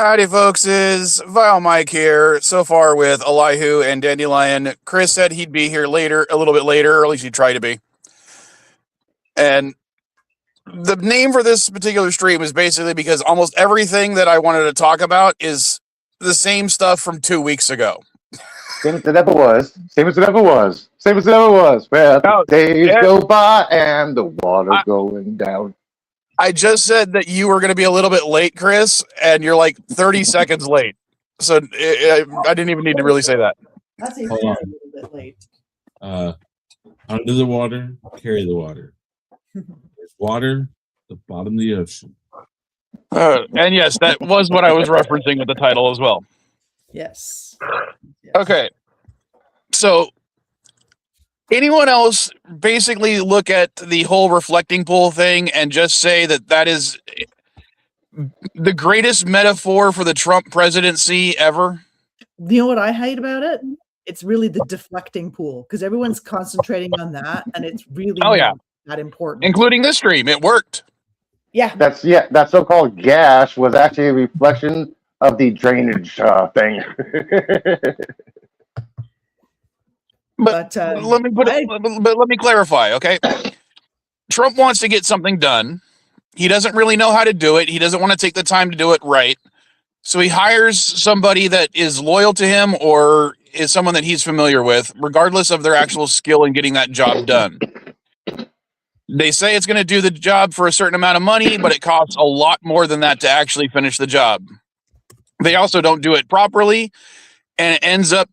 Howdy, folks. Is Vile Mike here. So far with Elihu and Dandelion. Chris said he'd be here later, a little bit later, or at least he'd try to be. And the name for this particular stream is basically because almost everything that I wanted to talk about is the same stuff from 2 weeks ago. Same as it ever was. Same as it ever was. Same as it ever was. Where the days go by and the water going down. I just said that you were going to be a little bit late, Chris, and you're like 30 seconds late. So I didn't even need to really say that. That's a little bit late. Under the water, carry the water. There's water, the bottom of the ocean. And yes, that was what I was referencing with the title as well. Yes. Okay. So anyone else basically look at the whole reflecting pool thing and just say that that is the greatest metaphor for the Trump presidency ever? You know what I hate about it? It's really the deflecting pool because everyone's concentrating on that, and it's really not that important. Including this stream, it worked. Yeah. That so-called gash was actually a reflection of the drainage thing. But let me clarify, okay? Trump wants to get something done. He doesn't really know how to do it. He doesn't want to take the time to do it right. So he hires somebody that is loyal to him or is someone that he's familiar with, regardless of their actual skill in getting that job done. They say it's going to do the job for a certain amount of money, but it costs a lot more than that to actually finish the job. They also don't do it properly, and it ends up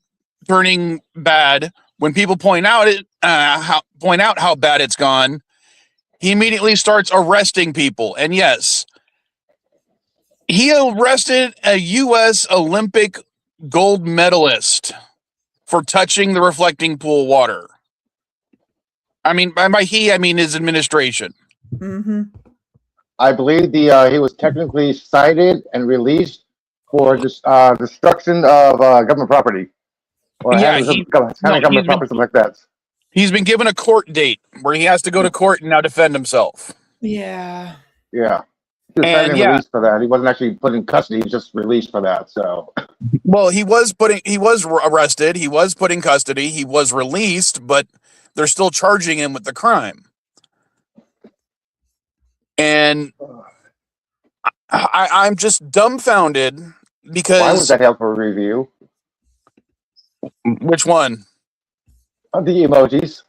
turning bad. When people point out how bad it's gone, he immediately starts arresting people. And yes, he arrested a U.S. Olympic gold medalist for touching the reflecting pool water. I mean, by he, I mean his administration. Mm-hmm. I believe he was technically cited and released for destruction of government property. Or government property, something like that. He's been given a court date where he has to go to court and now defend himself. Yeah. Yeah. He was released for that. He wasn't actually put in custody. He was just released for that. So. Well, he was arrested. He was put in custody. He was released, but they're still charging him with the crime. And I'm just dumbfounded because. Why was that held for review? Which one? The emojis.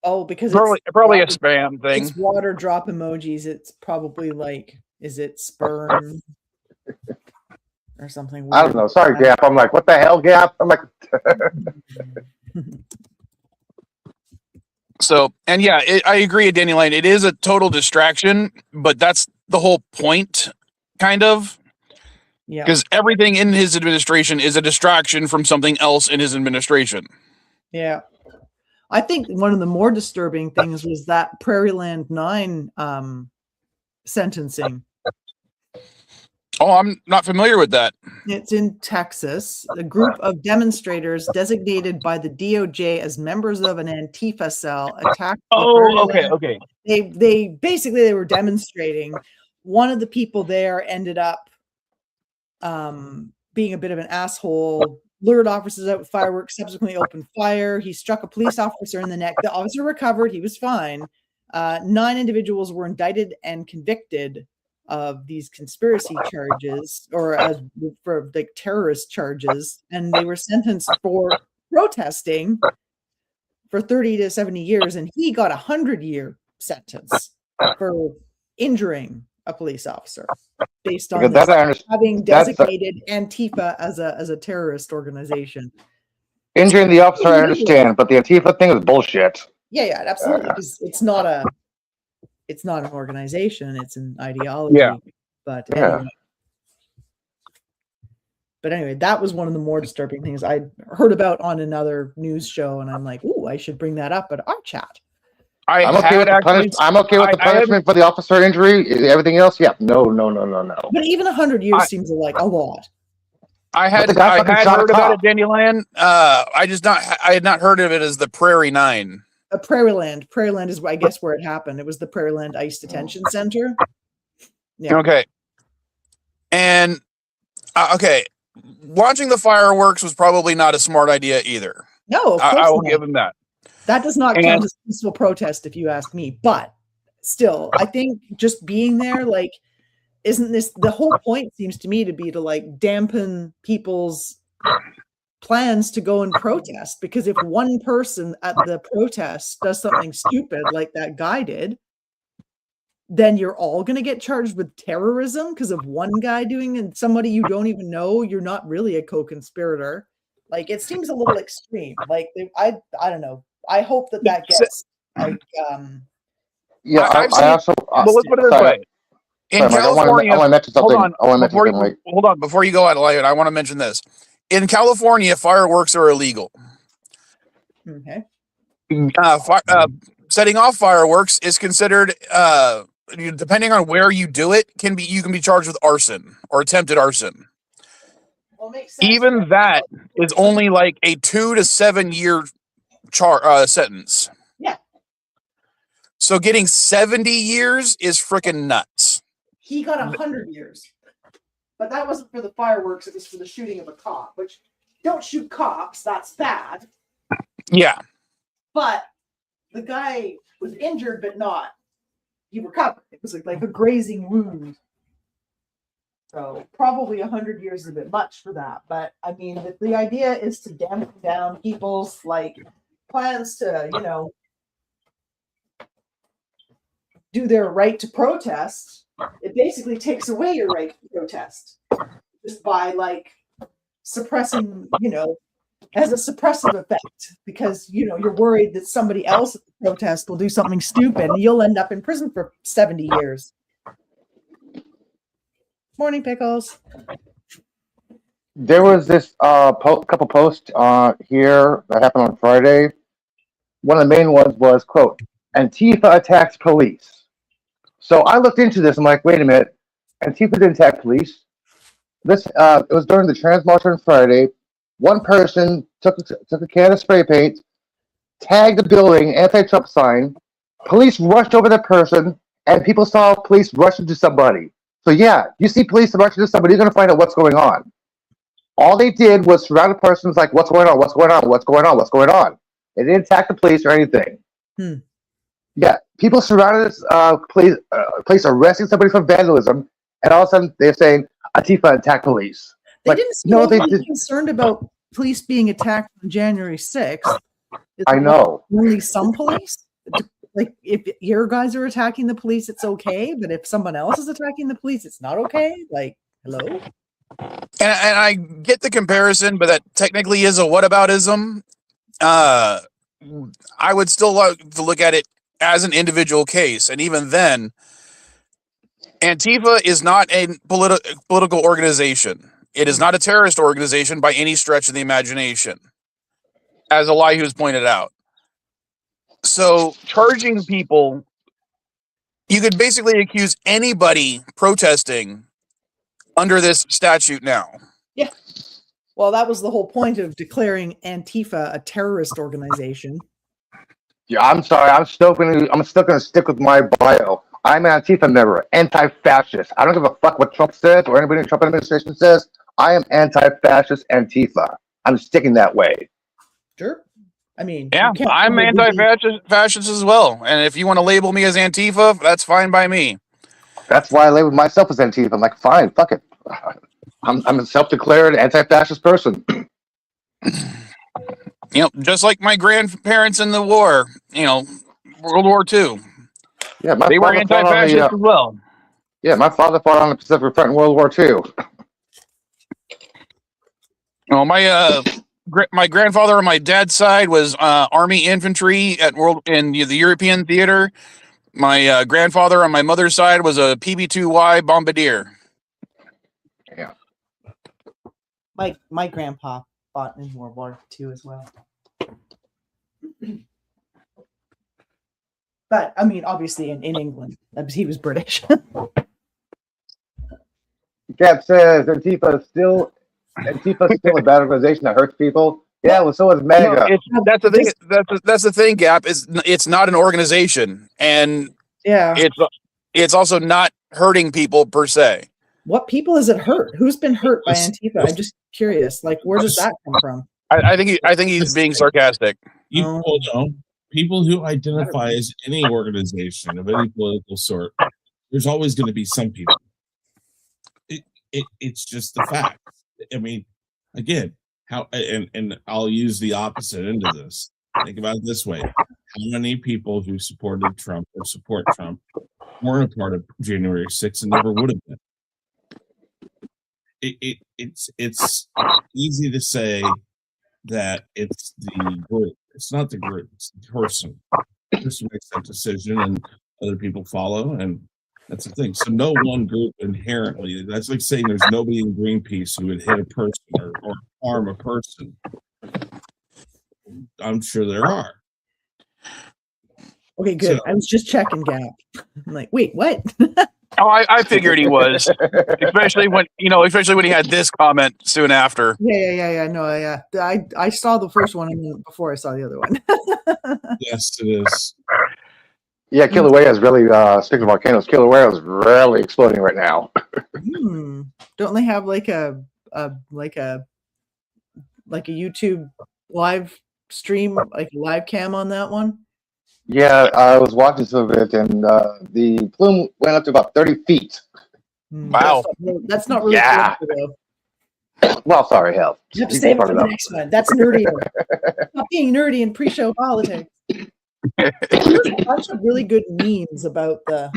Oh, because probably a spam thing. It's water drop emojis. It's probably like, is it sperm or something weird? I don't know. Sorry, Gap. I'm like, what the hell, Gap? I'm like. So, and yeah, I agree, Dandelion. It is a total distraction, but that's the whole point, kind of. Yeah. Because everything in his administration is a distraction from something else in his administration. Yeah. I think one of the more disturbing things was that Prairieland 9 sentencing. Oh, I'm not familiar with that. It's in Texas. A group of demonstrators designated by the DOJ as members of an Antifa cell attacked. Okay. They were demonstrating. One of the people there ended up being a bit of an asshole, lured officers out with fireworks, subsequently opened fire. He struck a police officer in the neck. The officer recovered. He was fine. 9 individuals were indicted and convicted of these conspiracy charges for like terrorist charges. And they were sentenced for protesting for 30 to 70 years. And he got a 100-year sentence for injuring a police officer based on having designated Antifa as a terrorist organization. Injuring the officer, I understand, but the Antifa thing is bullshit. Yeah, absolutely. Because it's not an organization; it's an ideology. Yeah. But anyway, that was one of the more disturbing things I heard about on another news show, and I'm like, "Ooh, I should bring that up at our chat." I'm okay with the punishment for the officer injury. Everything else, yeah, no. But even 100 years seems like a lot. I had heard about it, Dandelion. I had not heard of it as the Prairie 9. Prairieland. Prairieland is, I guess, where it happened. It was the Prairieland ICE Detention Center. Yeah. Okay. And okay, launching the fireworks was probably not a smart idea either. No, of course I will not. give him that. That does not count as peaceful protest, if you ask me. But still, I think just being there, like, isn't this the whole point? Seems to me to be to like dampen people's plans to go and protest. Because if one person at the protest does something stupid like that guy did, then you're all going to get charged with terrorism because of one guy doing, and somebody you don't even know. You're not really a co-conspirator. Like, it seems a little extreme. Like, I don't know. I hope that gets like yeah. I've I seen, also but let's put it this way. In California, I want to mention something. Hold on, before you go out, I want to mention this. In California, fireworks are illegal. Okay. Setting off fireworks is considered, depending on where you do it, you can be charged with arson or attempted arson. Well, makes sense. Even that is only like a 2 to 7 year sentence. Yeah. So getting 70 years is freaking nuts. He got 100 years. But that wasn't for the fireworks, it was for the shooting of a cop, which don't shoot cops, that's bad. Yeah. But the guy was injured, but not. He recovered. It was like a grazing wound. So probably 100 years is a bit much for that. But I mean, the idea is to dampen down people's like plans to, do their right to protest. It basically takes away your right to protest just by like suppressing, as a suppressive effect, because you're worried that somebody else at the protest will do something stupid and you'll end up in prison for 70 years. Morning, Pickles. There was this couple posts here that happened on Friday. One of the main ones was, quote, Antifa attacks police. So I looked into this. I'm like, wait a minute. Antifa didn't attack police. It was during the Trans March on Friday. One person took a can of spray paint, tagged the building, anti-Trump sign. Police rushed over that person, and people saw police rush into somebody. So yeah, you see police rush into somebody, you're going to find out what's going on. All they did was surround the person, like, what's going on, what's going on, what's going on, what's going on. They didn't attack the police or anything. Yeah, people surrounded this police arresting somebody for vandalism, and all of a sudden they're saying Antifa attacked police. They didn't seem concerned about police being attacked on January 6th. I know. Only some police? Like, if your guys are attacking the police, it's okay, but if someone else is attacking the police, it's not okay? Like, hello? And I get the comparison, but that technically is a whataboutism. I would still like to look at it as an individual case. And even then, Antifa is not a political organization. It is not a terrorist organization by any stretch of the imagination, as Elihu has pointed out. So charging people, you could basically accuse anybody protesting under this statute now. Yeah. Well, that was the whole point of declaring Antifa a terrorist organization. Yeah, I'm sorry. I'm still gonna stick with my bio. I'm an Antifa member, anti-fascist. I don't give a fuck what Trump says or anybody in the Trump administration says. I am anti-fascist Antifa. I'm sticking that way. Sure. I mean, yeah, I'm anti-fascist as well. And if you want to label me as Antifa, that's fine by me. That's why I label myself as Antifa. I'm like, fine, fuck it. I'm a self-declared anti-fascist person. Just like my grandparents in the war, World War II. Yeah, they were anti-fascist as well. Yeah, my father fought on the Pacific Front in World War II. My grandfather on my dad's side was Army infantry in the European theater. My grandfather on my mother's side was a PB-2Y bombardier. Yeah. My grandpa fought in World War II as well. But I mean, obviously in England, he was British. Cap says Antifa is still a bad organization that hurts people. Yeah, well, so is MAGA. No, that's the thing. That's the thing. Gap is it's not an organization, and yeah, it's also not hurting people per se. what people is it hurt? Who's been hurt by Antifa? I'm just curious. Like, where does that come from? I think he's being sarcastic. People who identify as any organization of any political sort, there's always going to be some people. It's just the fact. I mean, again, and I'll use the opposite end of this. Think about it this way: how many people who supported Trump or support Trump weren't a part of January 6th and never would have been? It's easy to say that it's the group. It's not the group. It's the person. The person makes that decision, and other people follow, and that's the thing. So no one group inherently. That's like saying there's nobody in Greenpeace who would hit a person or harm a person. I'm sure there are. Okay, good. So, I was just checking, Gap. I'm like, wait, what? Oh, I figured he was, especially when he had this comment soon after. Yeah. No, yeah. I saw the first one before I saw the other one. Yes, it is. Yeah, Kilauea is really. Speaking of volcanoes, Kilauea is really exploding right now. Don't they have like a YouTube live stream, like a live cam on that one? Yeah, I was watching some of it, and the plume went up to about 30 feet. Wow. That's not really cool, though. Well, sorry, hell. You have to save it for the next one. That's nerdier. Stop being nerdy in pre-show politics. There's a bunch of really good memes about the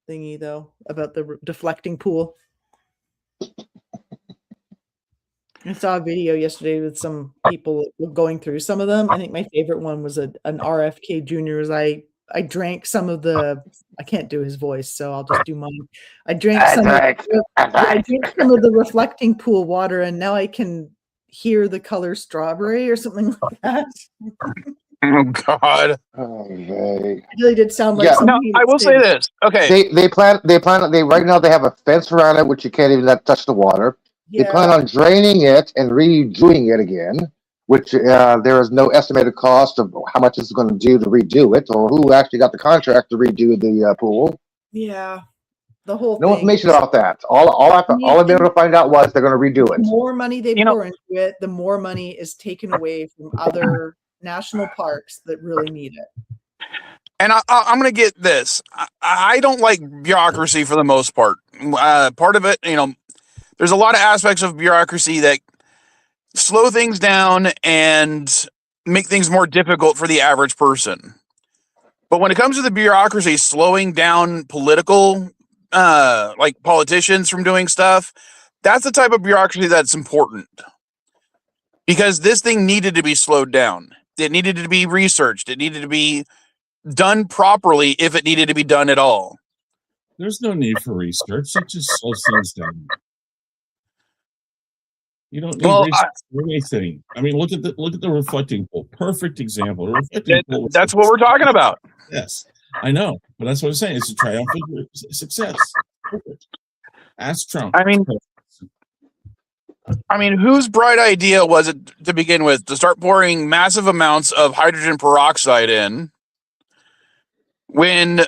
thingy, though, about the deflecting pool. I saw a video yesterday with some people going through some of them. I think my favorite one was an RFK Jr. As I drank some of the. I can't do his voice, so I'll just do mine. I drank some of the reflecting pool water, and now I can hear the color strawberry or something like that. Oh God! Okay. It really did sound like. No, I will say this. Okay. They plan. Right now they have a fence around it, which you can't even let touch the water. Yeah. They plan on draining it and redoing it again, which there is no estimated cost of how much it's going to do to redo it, or who actually got the contract to redo the pool. Yeah, the whole. No information about that. All I've been able to find out was they're going to redo it. The more money they pour into it, the more money is taken away from other national parks that really need it. And I'm going to get this. I don't like bureaucracy for the most part. Part of it, there's a lot of aspects of bureaucracy that slow things down and make things more difficult for the average person. But when it comes to the bureaucracy slowing down political, like politicians from doing stuff, that's the type of bureaucracy that's important. Because this thing needed to be slowed down. It needed to be researched. It needed to be done properly if it needed to be done at all. There's no need for research. It just slows things down. You don't need research for anything. I mean, look at the reflecting pool. Perfect example. That's what we're talking about. Yes, I know, but that's what I'm saying. It's a triumphant success. Perfect. Ask Trump. I mean, whose bright idea was it to begin with to start pouring massive amounts of hydrogen peroxide in when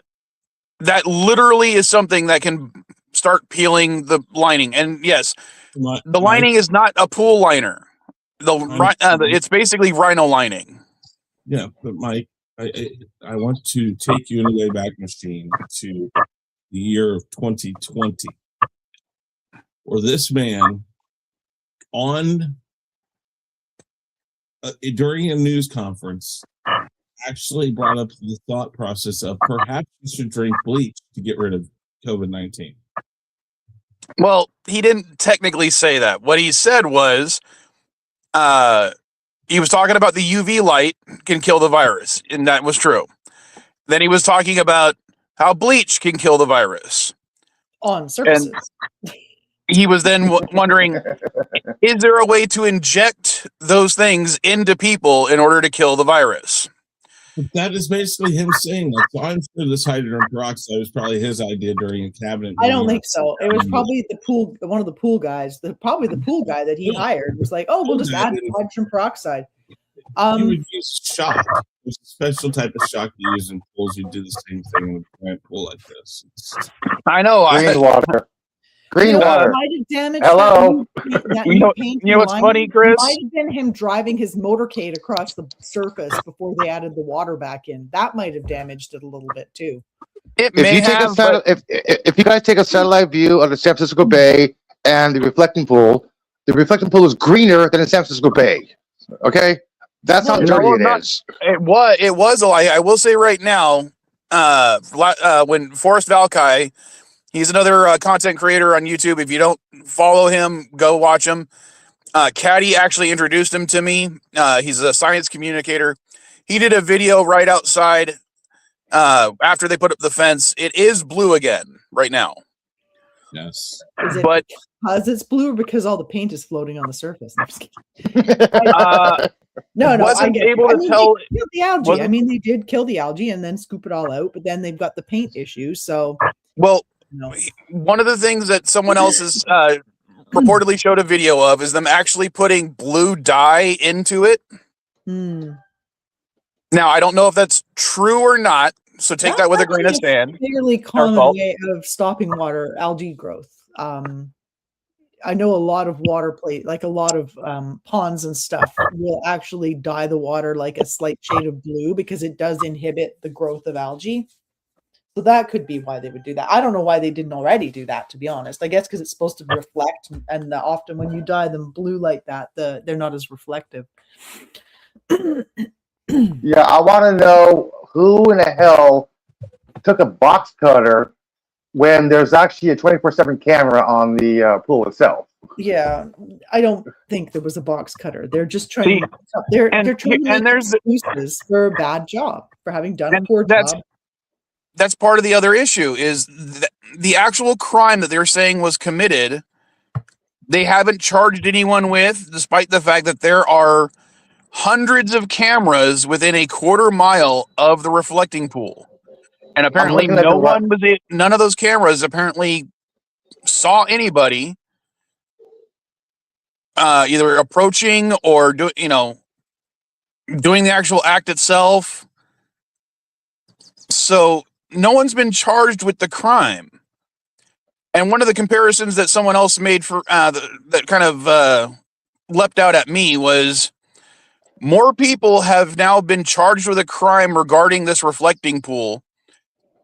that literally is something that can start peeling the lining? And yes, the lining is not a pool liner. It's basically rhino lining. Yeah, but Mike, I want to take you in the Wayback Machine to the year of 2020, where this man during a news conference actually brought up the thought process of perhaps you should drink bleach to get rid of COVID-19. Well, he didn't technically say that. What he said was, he was talking about the UV light can kill the virus, and that was true. Then he was talking about how bleach can kill the virus on surfaces. And he was then wondering, is there a way to inject those things into people in order to kill the virus? But that is basically him saying that. So I'm sure this hydrogen peroxide was probably his idea during a cabinet meeting. I don't think so. It was probably one of the pool guys. Probably the pool guy that he hired was like, "Oh, we'll just add hydrogen peroxide." He would use shock. There's a special type of shock you use in pools. You do the same thing with a giant pool like this. I know. Green water. Green water. Might have damaged Hello. You know what's funny, Chris? Might have been him driving his motorcade across the surface before they added the water back in. That might have damaged it a little bit too. It may have. If you guys take a satellite view of the San Francisco Bay and the reflecting pool is greener than the San Francisco Bay. Okay, that's how dirty it is. It was. I will say right now, when Forrest Valkai, he's another content creator on YouTube. If you don't follow him, go watch him. Caddy actually introduced him to me. He's a science communicator. He did a video right outside after they put up the fence. It is blue again right now. Yes. Is it But because it's blue or because all the paint is floating on the surface? No, wasn't able to tell. They killed the algae. I mean, they did kill the algae and then scoop it all out, but then they've got the paint issue. So, well, one of the things that someone else has reportedly showed a video of is them actually putting blue dye into it. Now, I don't know if that's true or not, so take that with a grain of sand. Fairly common way of stopping algae growth. I know a lot of like a lot of ponds and stuff will actually dye the water like a slight shade of blue because it does inhibit the growth of algae. So that could be why they would do that. I don't know why they didn't already do that, to be honest. I guess because it's supposed to reflect, and often when you dye them blue like that, they're not as reflective. Yeah, I want to know who in the hell took a box cutter when there's actually a 24/7 camera on the pool itself. Yeah, I don't think there was a box cutter. They're just trying. They're trying to make excuses for a bad job, for having done a poor job. That's part of the other issue is the actual crime that they're saying was committed. They haven't charged anyone with, despite the fact that there are hundreds of cameras within a quarter mile of the reflecting pool. And apparently none of those cameras apparently saw anybody either approaching or doing the actual act itself. So no one's been charged with the crime. And one of the comparisons that someone else made for that kind of leapt out at me was more people have now been charged with a crime regarding this reflecting pool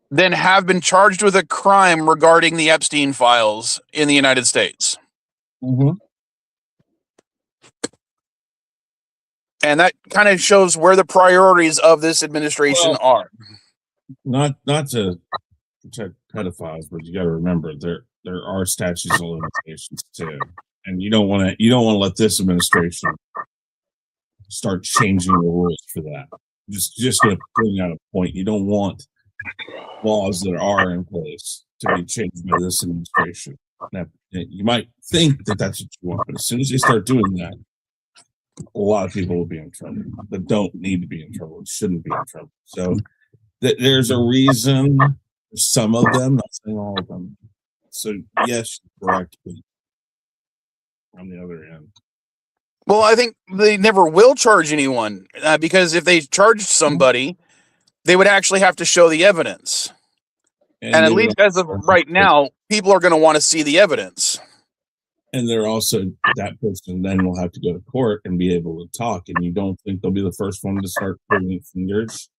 than have been charged with a crime regarding the Epstein files in the United States. Mm-hmm. And that kind of shows where the priorities of this administration are. Not to protect pedophiles, but you got to remember there are statutes of limitations too, and you don't want to let this administration start changing the rules for that. Just going to bring out a point. You don't want laws that are in place to be changed by this administration. Now, you might think that that's what you want, but as soon as they start doing that, a lot of people will be in trouble that don't need to be in trouble and shouldn't be in trouble. So there's a reason for some of them, not saying all of them. So yes, you're correct. On the other end. Well, I think they never will charge anyone because if they charged somebody, they would actually have to show the evidence. And at least as of right now, people are going to want to see the evidence. And they're also, that person then will have to go to court and be able to talk. And you don't think they'll be the first one to start pointing fingers?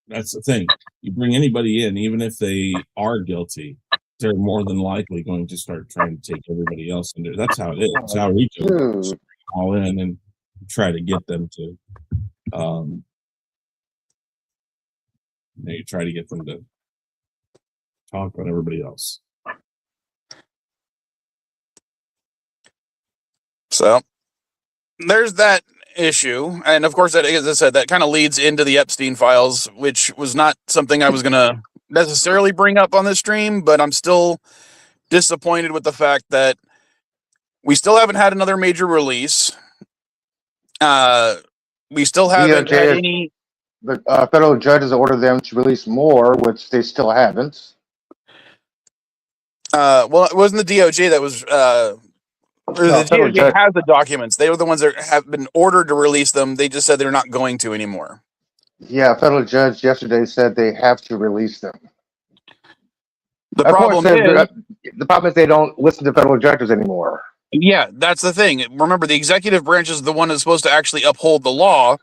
That's the thing. You bring anybody in, even if they are guilty, they're more than likely going to start trying to take everybody else in there. That's how it is. That's how we do it. All in and try to get them to, you try to get them to talk about everybody else. So there's that issue. And of course, that, as I said, that kind of leads into the Epstein files, which was not something I was going to necessarily bring up on this stream, but I'm still disappointed with the fact that we still haven't had another major release. We still haven't had any. The federal judge has ordered them to release more, which they still haven't. Well, it wasn't the DOJ that was No, The federal DOJ judge. has the documents. They were the ones that have been ordered to release them. They just said they're not going to anymore. Yeah, a federal judge yesterday said they have to release them. The Of course, problem is, the problem is they don't listen to federal judges anymore. yeah, that's the thing. Remember, the executive branch is the one that's supposed to actually uphold the law.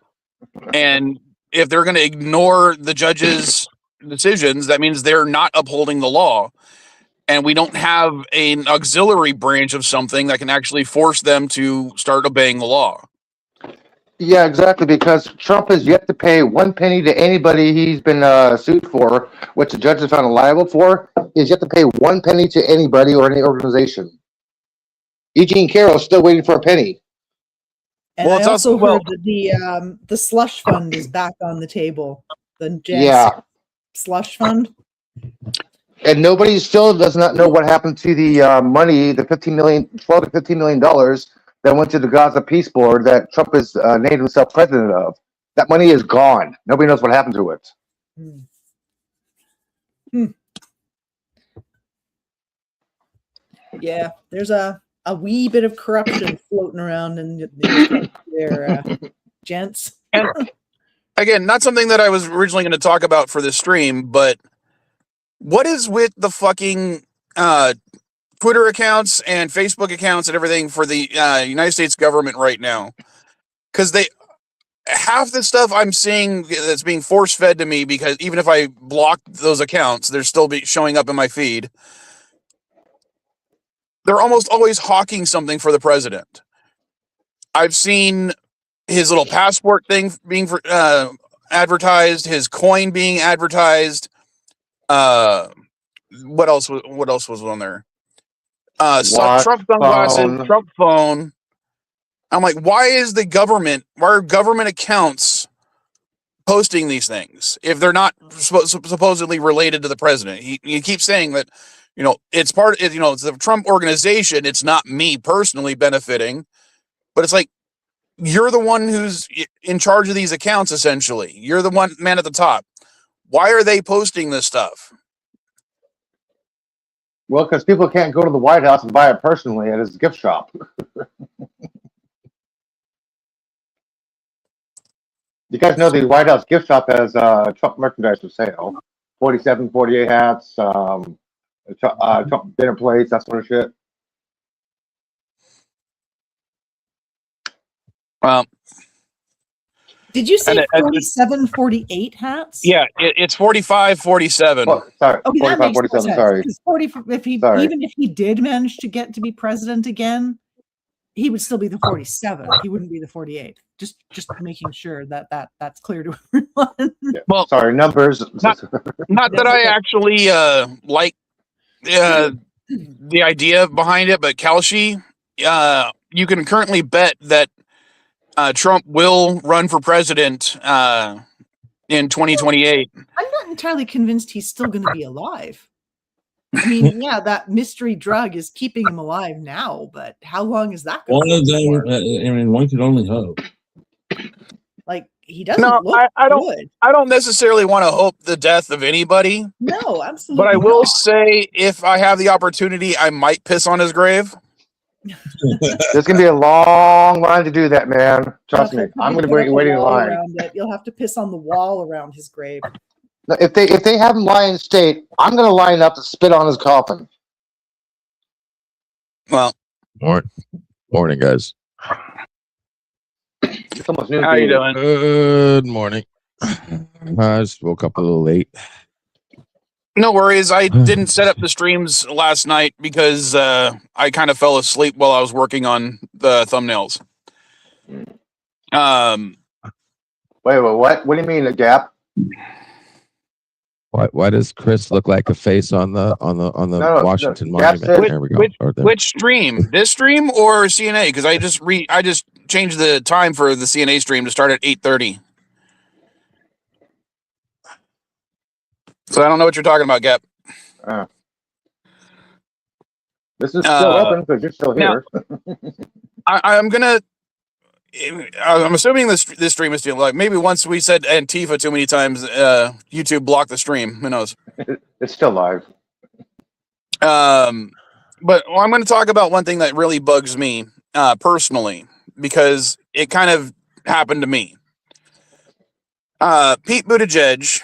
And if they're going to ignore the judge's decisions, that means they're not upholding the law. And we don't have an auxiliary branch of something that can actually force them to start obeying the law. Yeah, exactly. Because Trump has yet to pay one penny to anybody he's been sued for, which the judge has found him liable for. He's yet to pay one penny to anybody or any organization. Eugene Carroll's still waiting for a penny. And Well, I it's also also- heard that the slush fund is back on the table. The Yeah. slush fund. And nobody still does not know what happened to the money, the $12 to $15 million that went to the Gaza Peace Board that Trump has named himself president of. That money is gone. Nobody knows what happened to it. Yeah, there's a wee bit of corruption floating around in there, gents. And again, not something that I was originally going to talk about for this stream, but what is with the fucking Twitter accounts and Facebook accounts and everything for the United States government right now? Because half the stuff I'm seeing that's being force fed to me, because even if I block those accounts, they're still showing up in my feed. They're almost always hawking something for the president. I've seen his little passport thing being advertised, his coin being advertised. What else was on there? Trump sunglasses, phone. Trump phone. I'm like, why are government accounts posting these things if they're not supposedly related to the president? He keeps saying that, it's it's the Trump organization. It's not me personally benefiting, but it's like, you're the one who's in charge of these accounts. Essentially, you're the one man at the top. Why are they posting this stuff? Well, because people can't go to the White House and buy it personally at his gift shop. You guys know the White House gift shop has Trump merchandise for sale. 47, 48 hats, Trump dinner plates, that sort of shit. Did you say And 47, 48 hats? Yeah, it's 45, 47. Oh, sorry, Okay, 45, that makes 47, more sorry. sense. 40, Sorry. even if he did manage to get to be president again, he would still be the 47. He wouldn't be the 48. Just making sure that's clear to everyone. Yeah. Well, sorry, numbers. Not that I actually like the idea behind it, but Kalshi, you can currently bet that Trump will run for president in 2028. I'm not entirely convinced he's still going to be alive. I mean, yeah, that mystery drug is keeping him alive now, but how long is that going One of to them, for? I mean, one could only hope. Like, he doesn't No, look I don't. good. I don't necessarily want to hope the death of anybody, No, absolutely but I will not. say, if I have the opportunity, I might piss on his grave. There's gonna be a long line to do that, man. Trust me. I'm gonna be waiting in line. Around it. You'll have to piss on the wall around his grave. Now, if they have him lie in state, I'm gonna line up to spit on his coffin. Well, Morning, guys. It's almost noon. how you doing? Good morning. I just woke up a little late. No worries. I didn't set up the streams last night because I kind of fell asleep while I was working on the thumbnails. Wait, what? What do you mean a gap? Why does Chris look like a face on the No, Washington Gap Monument? said- There we go. Or there. Which stream? This stream or CNA? Because I just changed the time for the CNA stream to start at 8:30. So I don't know what you're talking about, Gap. This is still open because you're still here. I'm assuming this stream is still live. Maybe once we said Antifa too many times, YouTube blocked the stream. Who knows? It's still live. I'm going to talk about one thing that really bugs me personally, because it kind of happened to me. Pete Buttigieg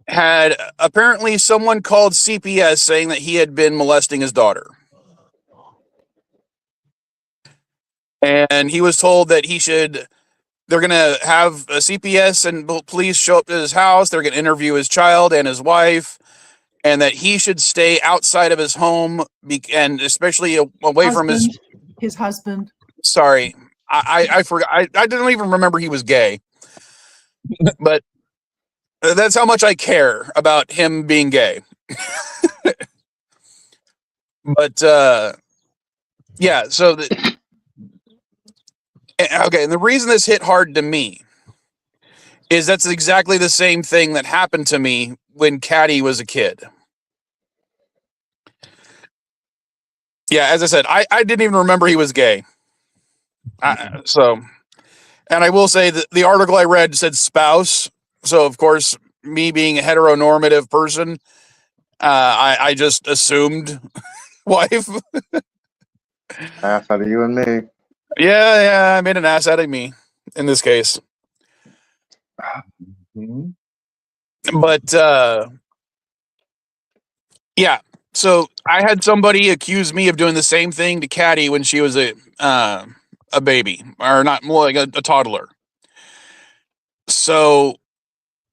had apparently someone called CPS saying that he had been molesting his daughter. And he was told that they're going to have a CPS and police show up to his house. They're going to interview his child and his wife, and that he should stay outside of his home and especially away from his husband. Sorry. I forgot. I didn't even remember he was gay, but that's how much I care about him being gay. But, yeah, so okay, and the reason this hit hard to me is that's exactly the same thing that happened to me when Caddy was a kid. Yeah, as I said, I didn't even remember he was gay. And I will say that the article I read said spouse. So, of course, me being a heteronormative person, I just assumed wife. Ass out of you and me. Yeah, I made an ass out of me in this case. But yeah, so I had somebody accuse me of doing the same thing to Caddy when she was a baby, or not, more like a toddler. So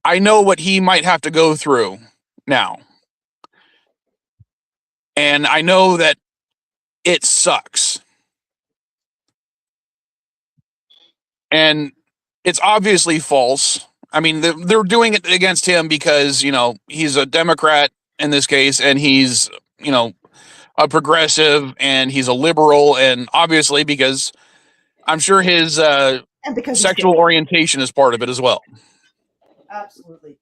I know what he might have to go through now, and I know that it sucks. And it's obviously false. I mean, they're doing it against him because, he's a Democrat in this case, and he's, a progressive, and he's a liberal, and obviously because I'm sure his sexual orientation is part of it as well. Absolutely.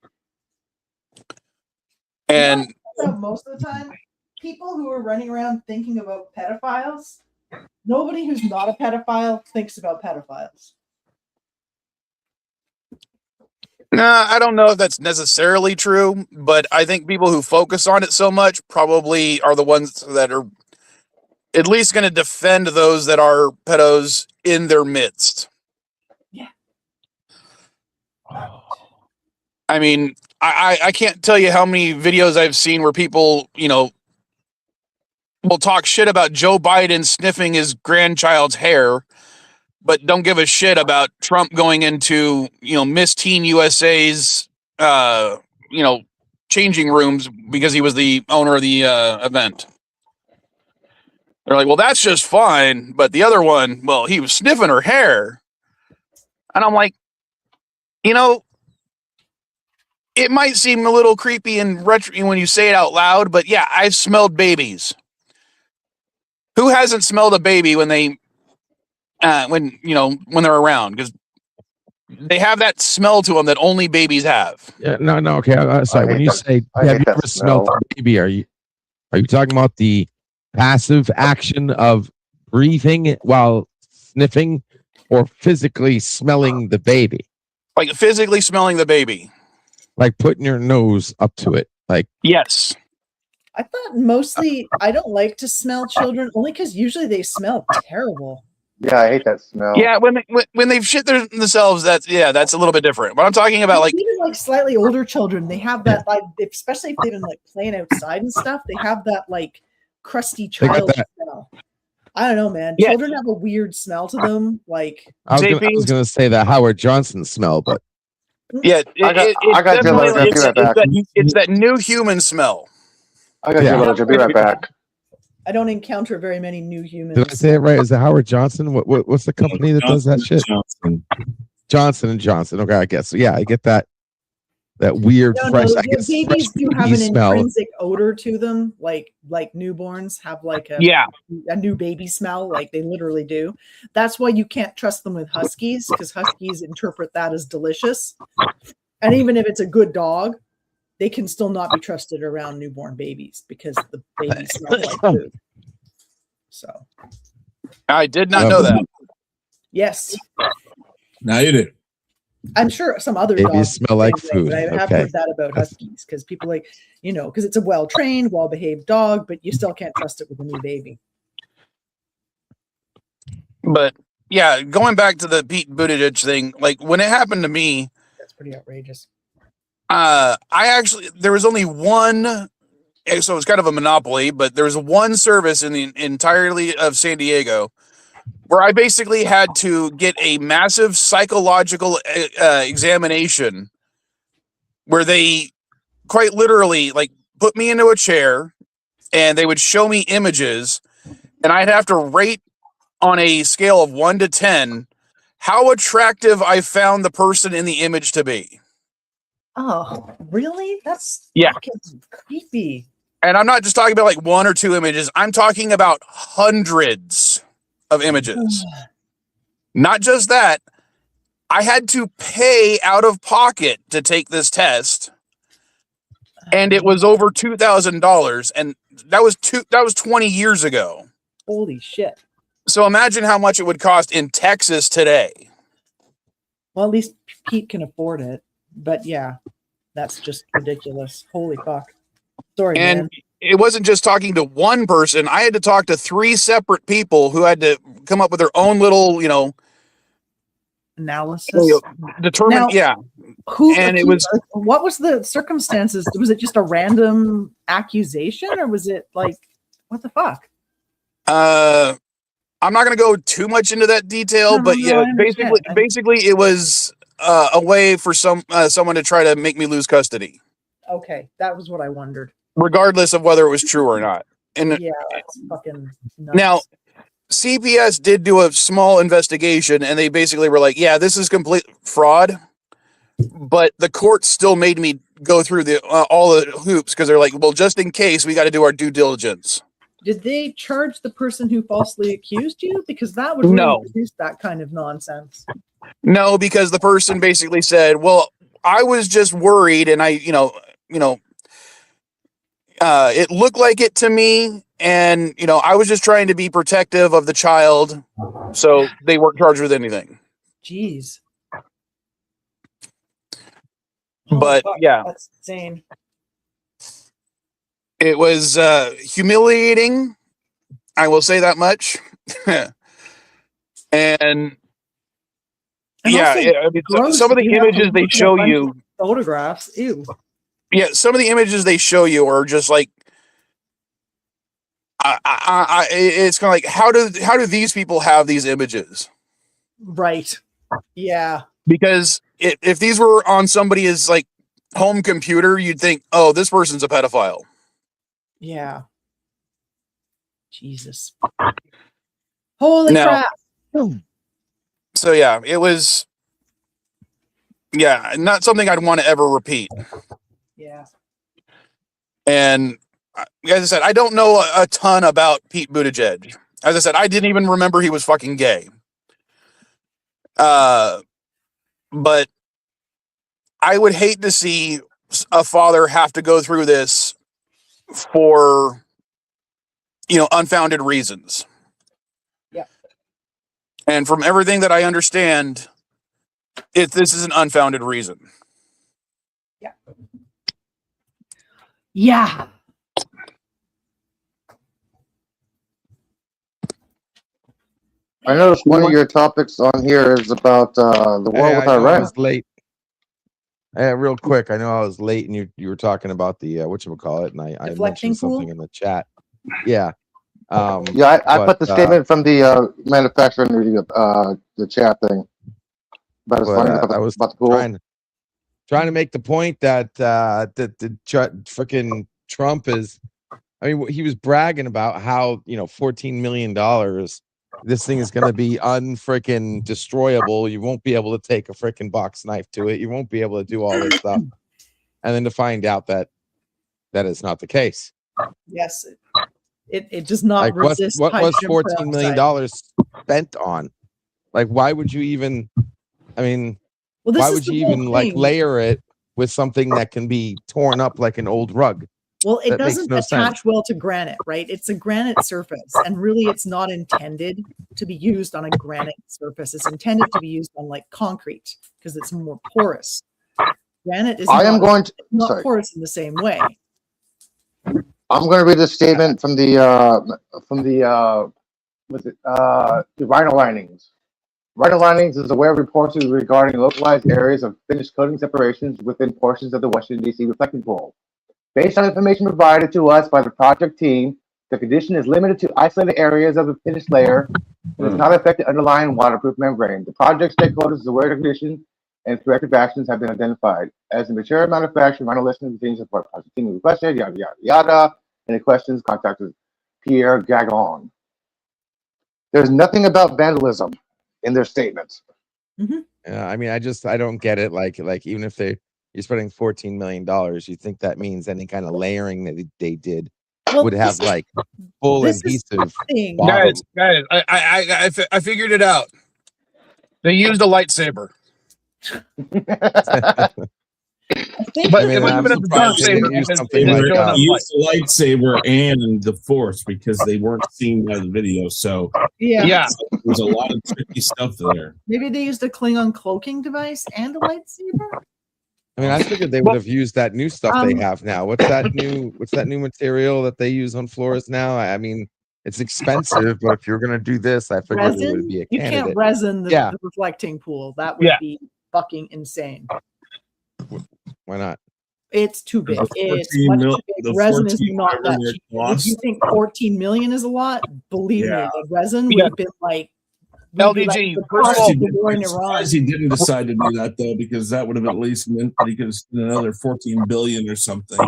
And most of the time, people who are running around thinking about pedophiles, nobody who's not a pedophile thinks about pedophiles. Nah, I don't know if that's necessarily true, but I think people who focus on it so much probably are the ones that are at least going to defend those that are pedos in their midst. Yeah. I mean, I can't tell you how many videos I've seen where people, will talk shit about Joe Biden sniffing his grandchild's hair, but don't give a shit about Trump going into, Miss Teen USA's, changing rooms because he was the owner of the event. They're like, well, that's just fine. But the other one, well, he was sniffing her hair. And I'm like, it might seem a little creepy and retro when you say it out loud, but yeah, I've smelled babies. Who hasn't smelled a baby when they when they're around, because they have that smell to them that only babies have. Yeah, no, okay. Sorry. When you say have you ever smelled a baby, are you talking about the passive action of breathing while sniffing, or physically smelling the baby? Like physically smelling the baby, like putting your nose up to it. Like, yes. I thought mostly I don't like to smell children only because usually they smell terrible. Yeah, I hate that smell. Yeah, when they've shit themselves, that's a little bit different. But I'm talking about like even like slightly older children, they have that like, especially if they've been like playing outside and stuff, they have that like crusty child smell. I don't know, man. Yeah. Children have a weird smell to them. Like I was gonna say that Howard Johnson smell, but yeah, it's that new human smell. I got you, I'll be right back. I don't encounter very many new humans. Did I say it right? Is it Howard Johnson? What's the company that does that shit? Johnson & Johnson. Okay, I guess. So, yeah, I get that weird fresh. I guess babies do have an intrinsic odor to them, like newborns have like a new baby smell, like they literally do. That's why you can't trust them with huskies, because huskies interpret that as delicious. And even if it's a good dog, they can still not be trusted around newborn babies because the baby smells like food. So, I did not know that. Yes. Now you do. I'm sure some other Babies dogs smell like same way, food. but I have Okay. heard that about huskies because people like, because it's a well-trained, well-behaved dog, but you still can't trust it with a new baby. But yeah, going back to the Pete Buttigieg thing, like when it happened to me, That's pretty outrageous. there was only one, so it's kind of a monopoly, but there was one service in the entirety of San Diego where I basically had to get a massive psychological examination where they quite literally like put me into a chair and they would show me images and I'd have to rate on a scale of 1 to 10 how attractive I found the person in the image to be. Oh, really? That's Yeah. fucking creepy. And I'm not just talking about like 1 or 2 images. I'm talking about hundreds of images. Not just that, I had to pay out of pocket to take this test. And it was over $2,000 and that was 20 years ago. Holy shit. So imagine how much it would cost in Texas today. Well, at least Pete can afford it. But yeah, that's just ridiculous. Holy fuck. Sorry, And man. it wasn't just talking to one person. I had to talk to 3 separate people who had to come up with their own little, Analysis. determine. Now- Yeah. Who? And it was- What was the circumstances? Was it just a random accusation, or was it like, what the fuck? I'm not going to go too much into that detail, No, but no, yeah, I understand. basically it was a way for someone to try to make me lose custody, Okay, that was what I wondered. regardless of whether it was true or not. And Yeah, that's fucking nuts. now CPS did do a small investigation and they basically were like, yeah, this is complete fraud. But the court still made me go through all the hoops because they're like, well, just in case, we got to do our due diligence. Did they charge the person who falsely accused you? Because that would really No. reduce that kind of nonsense. No, because the person basically said, well, I was just worried and it looked like it to me. And, I was just trying to be protective of the child. So they weren't charged with anything. Jeez. But fuck, yeah, that's insane. it was humiliating. I will say that much. And yeah, also I mean, gross some of if the you have to images they look at a show bunch you, Photographs. Ew. yeah, some of the images they show you are just like, it's kind of like, how do these people have these images? Right. Yeah. Because if these were on somebody's like home computer, you'd think, oh, this person's a pedophile. Yeah. Jesus. Holy Now- crap. So yeah, it was, not something I'd want to ever repeat. Yeah. And as I said, I don't know a ton about Pete Buttigieg. As I said, I didn't even remember he was fucking gay. But I would hate to see a father have to go through this for, unfounded reasons. Yeah. And from everything that I understand, this is an unfounded reason. Yeah. I noticed one of your topics on here is about the war Hey, with I know I Iran. was late. Real quick, I know I was late, and you were talking about the whatchamacallit, and I Deflecting mentioned something pool? in the chat. Yeah. Yeah, I but, put the statement from the manufacturer into the chat thing. But it's But, funny about I was the pool. trying to make the point that fucking Trump is. I mean, he was bragging about how $14 million. This thing is going to be unfreaking destroyable. You won't be able to take a freaking box knife to it. You won't be able to do all this stuff. And then to find out that is not the case. Yes. It does not Like resist what was hydrogen $14 million peroxide. spent on? Like, why would you even? I mean, Well, this why is would the you whole even like thing. layer it with something that can be torn up like an old rug? Well, it That makes doesn't no attach sense. well to granite, right? It's a granite surface, and really it's not intended to be used on a granite surface. It's intended to be used on like concrete because it's more porous. Granite is not porous in the same way. I'm going to read this statement from the Rhino Linings. Rhino Linings is aware of reports regarding localized areas of finished coating separations within portions of the Washington, D.C. reflecting pool. Based on information provided to us by the project team, the condition is limited to isolated areas of the finished layer and does not affect the underlying waterproof membrane. The project stakeholders are aware of the condition and corrective actions have been identified. As the material manufacturer, Rhino listeners continue to support project team requested, yada, yada, yada. Any questions, contact Pierre Gagon. There's nothing about vandalism in their statements. Yeah, I mean, I don't get it. Like even if you're spending $14 million, you think that means any kind of layering that they did would have like full adhesive Guys, I figured it out. They used a lightsaber. But I mean, they used the lightsaber and the force because they weren't seen by the video. So yeah, there's a lot of tricky stuff there. Maybe they used a Klingon cloaking device and a lightsaber. I mean, I figured they would have used that new stuff they have now. What's that new material that they use on floors now? I mean, it's expensive, but if you're gonna do this, I figured it would be a candidate. You can't resin the reflecting pool. That would be fucking insane. Why not? It's too big. It's much too big. Resin is not that cheap. If you think 14 million is a lot, believe me, the resin would have been like LDG. He didn't decide to do that though, because that would have at least meant that he could have spent another 14 billion or something.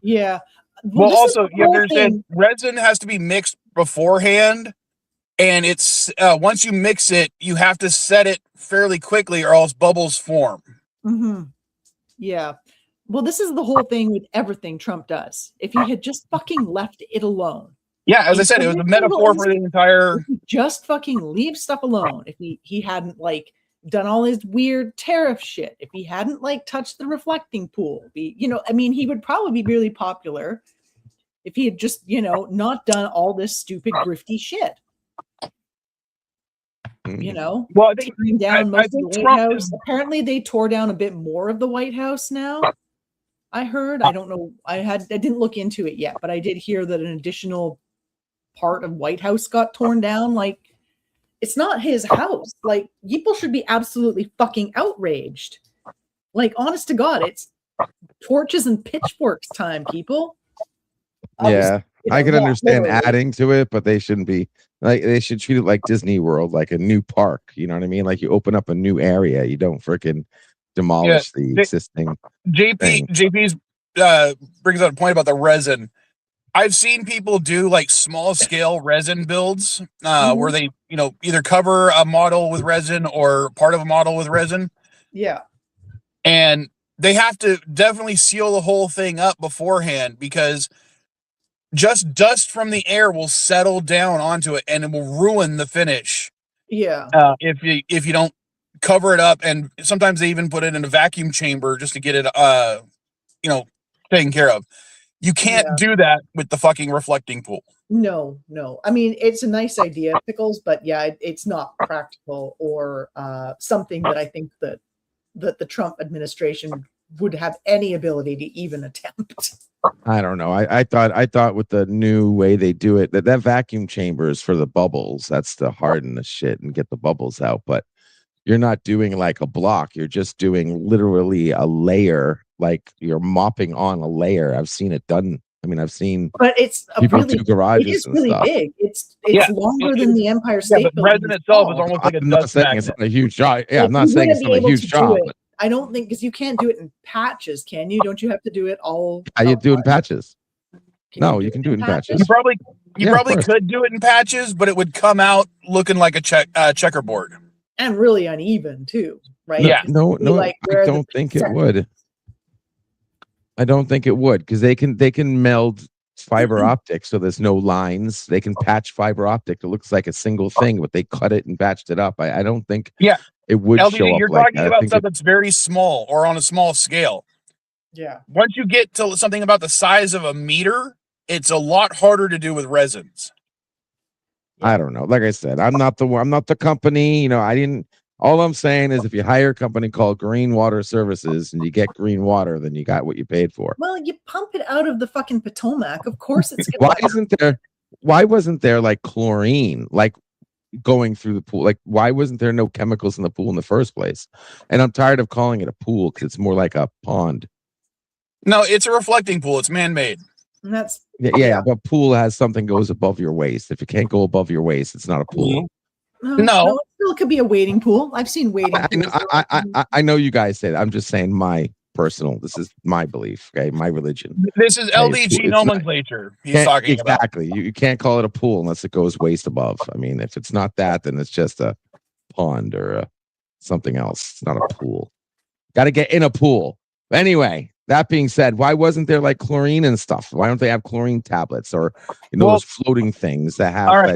Yeah. Well, also you understand resin has to be mixed beforehand, and it's once you mix it, you have to set it fairly quickly, or else bubbles form. Yeah. Well, this is the whole thing with everything Trump does. If he had just fucking left it alone. Yeah, as I said, it was a metaphor for the entire. Just fucking leave stuff alone. If he hadn't like done all his weird tariff shit, if he hadn't like touched the reflecting pool, I mean, he would probably be really popular if he had just, not done all this stupid grifty shit. Well, I think tearing down most of the White House. Apparently, they tore down a bit more of the White House now. I heard. I don't know. I didn't look into it yet, but I did hear that an additional part of White House got torn down. Like, it's not his house. Like, people should be absolutely fucking outraged. Like, honest to God, it's torches and pitchforks time, people. Yeah, I could understand adding to it, but they shouldn't be. Like, they should treat it like Disney World, like a new park. You know what I mean? Like, you open up a new area. You don't freaking demolish the existing. JP's brings out a point about the resin. I've seen people do like small scale resin builds where they, either cover a model with resin or part of a model with resin. Yeah. And they have to definitely seal the whole thing up beforehand, because just dust from the air will settle down onto it and it will ruin the finish. Yeah. If you don't cover it up, and sometimes they even put it in a vacuum chamber just to get it taken care of. You can't do that with the fucking reflecting pool. No. I mean, it's a nice idea, Pickles, but yeah, it's not practical or something that I think that the Trump administration would have any ability to even attempt. I don't know. I thought with the new way they do it, that vacuum chamber is for the bubbles. That's to harden the shit and get the bubbles out. But you're not doing like a block. You're just doing literally a layer. Like, you're mopping on a layer. I've seen it done. I mean, I've seen. But it's people do garages. It is really big. It's longer than the Empire State Building. Resin itself is almost like a dust magnet. It's not a huge job. Yeah, I'm not saying it's not a huge job. I don't think, because you can't do it in patches, can you? Don't you have to do it all? How you do in patches? No, you can do it in patches. You probably could do it in patches, but it would come out looking like a checkerboard. And really uneven too, right? Yeah. No, I don't think it would. I don't think it would, because they can meld fiber optic so there's no lines. They can patch fiber optic. It looks like a single thing, but they cut it and patched it up. I don't think it would LDG, show up. You're talking about stuff that's very small or on a small scale. Yeah. Once you get to something about the size of a meter, it's a lot harder to do with resins. I don't know. Like I said, I'm not the company. I didn't. All I'm saying is, if you hire a company called Green Water Services and you get green water, then you got what you paid for. Well, you pump it out of the fucking Potomac. Of course, it's Why wasn't there like chlorine like going through the pool? Like, why wasn't there no chemicals in the pool in the first place? And I'm tired of calling it a pool because it's more like a pond. No, it's a reflecting pool. It's man-made. And that's yeah. But pool has something goes above your waist. If you can't go above your waist, it's not a pool. No, it still could be a wading pool. I've seen wading pools. I know you guys say that. I'm just saying this is my belief, okay? My religion. This is LDG nomenclature he's talking about. Exactly. You can't call it a pool unless it goes waist above. I mean, if it's not that, then it's just a pond or something else. It's not a pool. Got to get in a pool. Anyway, that being said, why wasn't there like chlorine and stuff? Why don't they have chlorine tablets or those floating things that have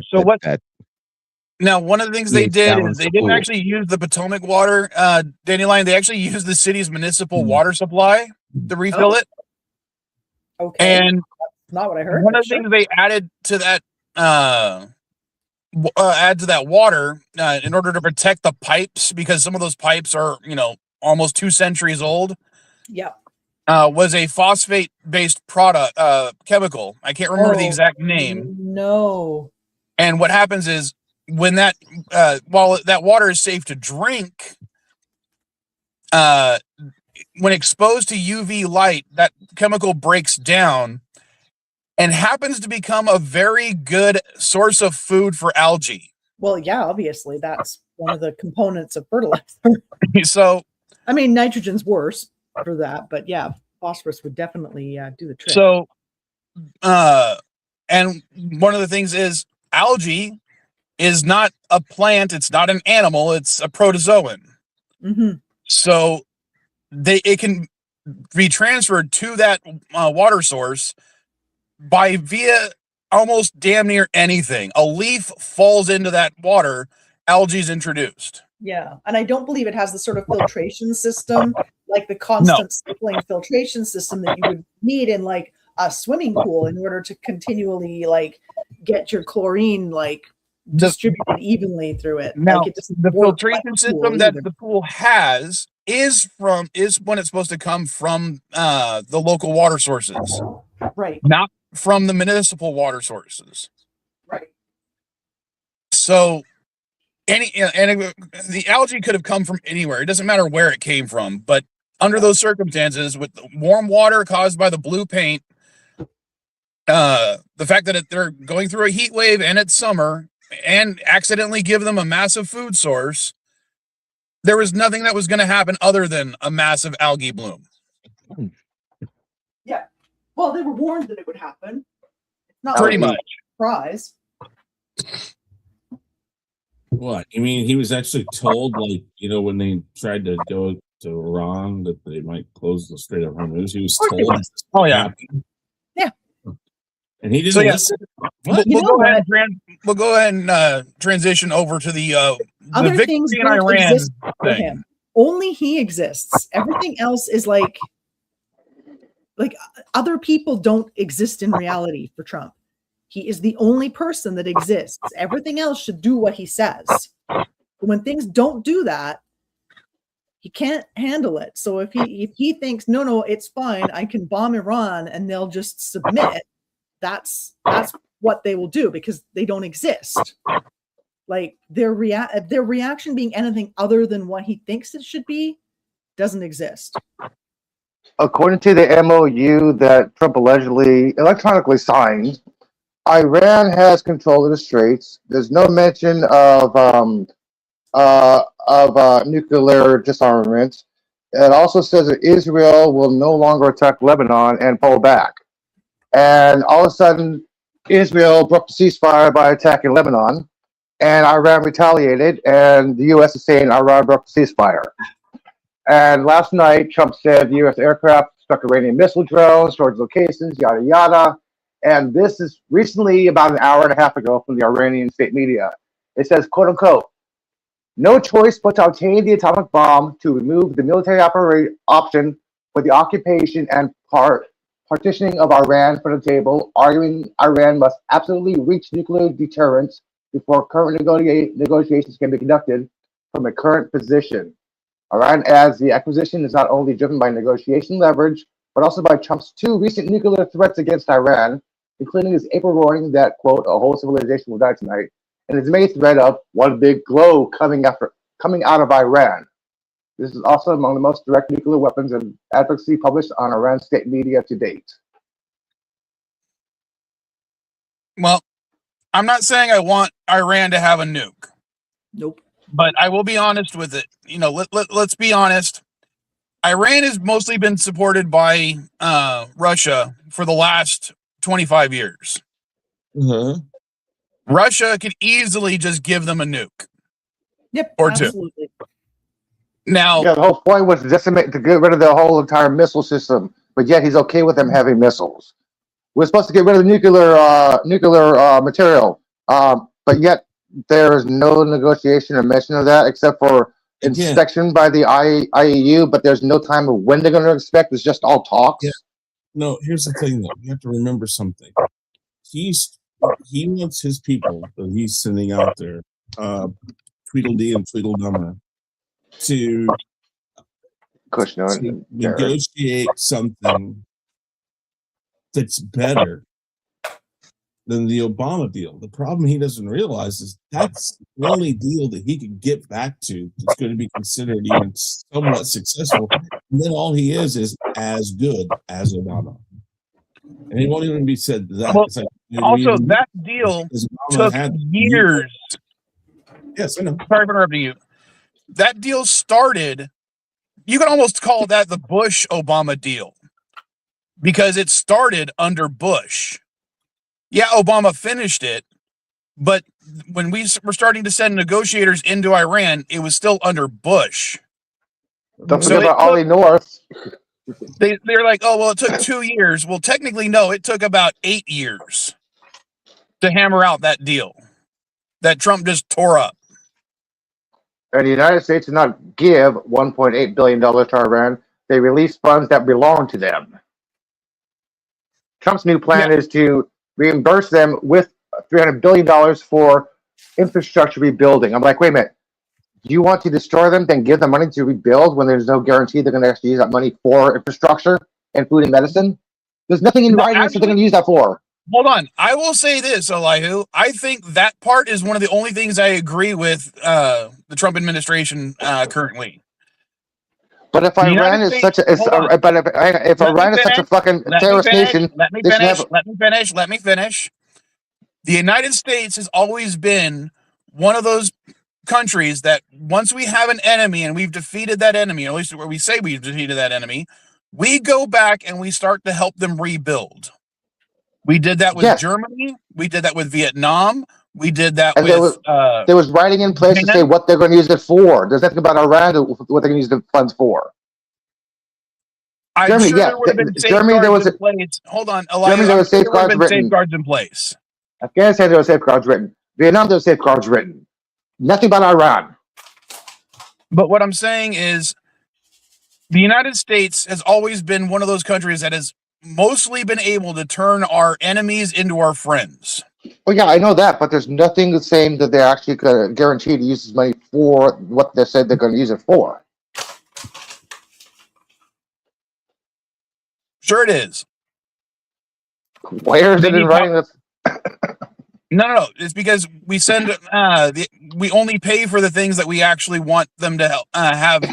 Now, one of the things they did is they didn't actually use the Potomac water, Dandelion. They actually used the city's municipal water supply to refill it. Okay. And that's not what I heard. One of the things they added to that water in order to protect the pipes, because some of those pipes are, almost 2 centuries old. Yeah. Was a phosphate-based product, chemical. I can't remember the exact name. No. And what happens is, when while that water is safe to drink, when exposed to UV light, that chemical breaks down and happens to become a very good source of food for algae. Well, yeah, obviously that's one of the components of fertilizer. So, I mean, nitrogen's worse for that, but yeah, phosphorus would definitely do the trick. So, and one of the things is algae is not a plant, it's not an animal, it's a protozoan. Mm-hmm. So it can be transferred to that water source via almost damn near anything. A leaf falls into that water, algae's introduced. Yeah, and I don't believe it has the sort of filtration system, like the constant cycling filtration system that you would need in like a swimming pool in order to continually like get your chlorine like distributed evenly through it. Now, like the filtration system that the pool has is when it's supposed to come from the local water sources, right? Not from the municipal water sources, right? So, the algae could have come from anywhere. It doesn't matter where it came from, but under those circumstances, with the warm water caused by the blue paint, the fact that they're going through a heat wave and it's summer, and accidentally give them a massive food source, there was nothing that was going to happen other than a massive algae bloom. Yeah. Well, they were warned that it would happen. Not pretty much. Surprise. What? You mean he was actually told, like, when they tried to go to Iran that they might close the Strait of Hormuz? He was told. Oh, yeah. Yeah. And he didn't listen. We'll go ahead and transition over to the other victory things in Iran for him. Only he exists. Everything else is like other people don't exist in reality for Trump. He is the only person that exists. Everything else should do what he says. When things don't do that, he can't handle it. So if he thinks no, it's fine, I can bomb Iran and they'll just submit. That's what they will do because they don't exist. Like their reaction being anything other than what he thinks it should be doesn't exist. According to the MOU that Trump allegedly electronically signed, Iran has control of the straits. There's no mention of nuclear disarmament. It also says that Israel will no longer attack Lebanon and pull back. And all of a sudden, Israel broke the ceasefire by attacking Lebanon, and Iran retaliated, and the U.S. is saying Iran broke the ceasefire. And last night, Trump said the U.S. aircraft struck Iranian missile drones, storage locations, yada, yada. And this is recently about an hour and a half ago from the Iranian state media. It says, quote unquote, no choice but to obtain the atomic bomb to remove the military option with the occupation and partitioning of Iran from the table, arguing Iran must absolutely reach nuclear deterrence before current negotiations can be conducted from a current position. Iran adds the acquisition is not only driven by negotiation leverage, but also by Trump's 2 recent nuclear threats against Iran, including his April warning that, quote, a whole civilization will die tonight, and his May threat of one big glow coming out of Iran. This is also among the most direct nuclear weapons and advocacy published on Iran state media to date. Well, I'm not saying I want Iran to have a nuke. Nope. But I will be honest with it. You know, let's be honest. Iran has mostly been supported by Russia for the last 25 years. Uh-huh. Russia could easily just give them a nuke. Yep. Or absolutely. 2. Now, yeah, the whole point was to get rid of the whole entire missile system, but yet he's okay with them having missiles. We're supposed to get rid of the nuclear material, but yet there is no negotiation or mention of that except for inspection by the IAEA, but there's no time of when they're going to inspect. It's just all talks. Yeah. No, here's the thing, though. You have to remember something. He wants his people that he's sending out there, Tweedledee and Tweedledummer, to negotiate something that's better than the Obama deal. The problem he doesn't realize is that's the only deal that he could get back to that's going to be considered even somewhat successful. And then all he is as good as Obama. And he won't even be said that. Well, like, also, that deal took years. Yes, I know. Sorry for interrupting you. That deal started, you can almost call that the Bush-Obama deal, because it started under Bush. Yeah, Obama finished it, but when we were starting to send negotiators into Iran, it was still under Bush. Don't forget about Ollie North. They're like, oh, well, it took 2 years. Well, technically, no, it took about 8 years to hammer out that deal that Trump just tore up. And the United States did not give $1.8 billion to Iran. They released funds that belong to them. Trump's new plan is to reimburse them with $300 billion for infrastructure rebuilding. I'm like, wait a minute. Do you want to destroy them, then give them money to rebuild when there's no guarantee they're going to actually use that money for infrastructure and food and medicine? There's nothing in writing that they're going to use that for. Hold on. I will say this, Elihu. I think that part is one of the only things I agree with the Trump administration currently. But if Iran is such a, if Iran is such a fucking terrorist nation, let me finish. The United States has always been one of those countries that once we have an enemy and we've defeated that enemy, or at least where we say we've defeated that enemy, we go back and we start to help them rebuild. We did that with Germany. We did that with Vietnam. We did that with... there was writing in place to say what they're going to use it for. There's nothing about Iran, what they're going to use the funds for. I'm sure there would have been safeguards in place. Hold on, Germany, there were safeguards in place. Afghanistan, there were safeguards written. Vietnam, there were safeguards written. Nothing about Iran. But what I'm saying is the United States has always been one of those countries that has mostly been able to turn our enemies into our friends. Well, yeah, I know that, but there's nothing saying that they're actually going to guarantee to use this money for what they said they're going to use it for. Sure it is. Where is it in writing this? No. It's because we send, we only pay for the things that we actually want them to help, have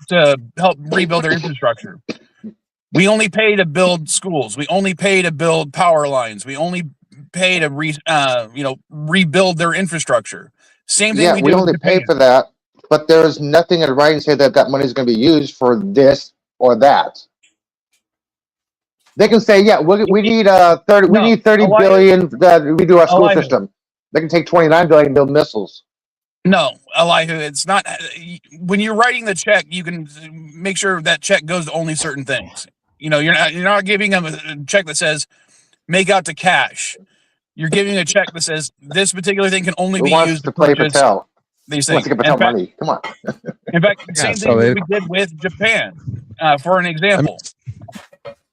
to help rebuild their infrastructure. We only pay to build schools. We only pay to build power lines. We only pay to rebuild their infrastructure. Same thing. Yeah, we only pay for that, but there's nothing in writing saying that money is going to be used for this or that. They can say, yeah, we need 30 billion that we do our school system. They can take 29 billion and build missiles. No, Elihu, it's not. When you're writing the check, you can make sure that check goes to only certain things. You know, you're not giving them a check that says make out to cash. You're giving a check that says this particular thing can only be used to play Patel. These things. Let's get Patel money. Come on. In fact, same thing we did with Japan. For an example,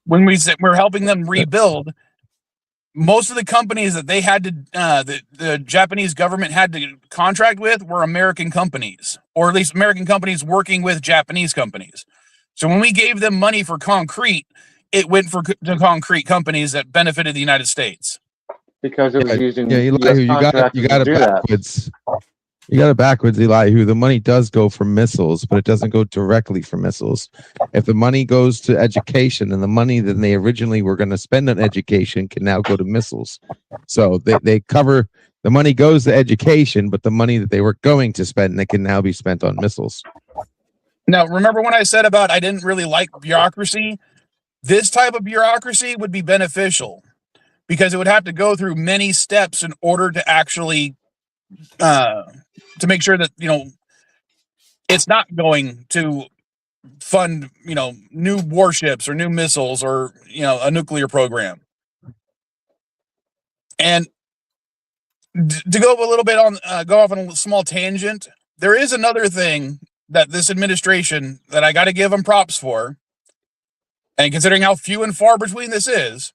when we're helping them rebuild, most of the companies that they had to, the Japanese government had to contract with were American companies, or at least American companies working with Japanese companies. So when we gave them money for concrete, it went to concrete companies that benefited the United States. Because it was using Elihu, you got it backwards. You got it backwards, Elihu. The money does go for missiles, but it doesn't go directly for missiles. If the money goes to education, and the money that they originally were going to spend on education can now go to missiles. So they cover, the money goes to education, but the money that they were going to spend, they can now be spent on missiles. Now, remember when I said about I didn't really like bureaucracy? This type of bureaucracy would be beneficial because it would have to go through many steps in order to actually to make sure that, it's not going to fund, new warships or new missiles or, a nuclear program. And to go a little bit on, go off on a small tangent, there is another thing that this administration that I got to give them props for. And considering how few and far between this is,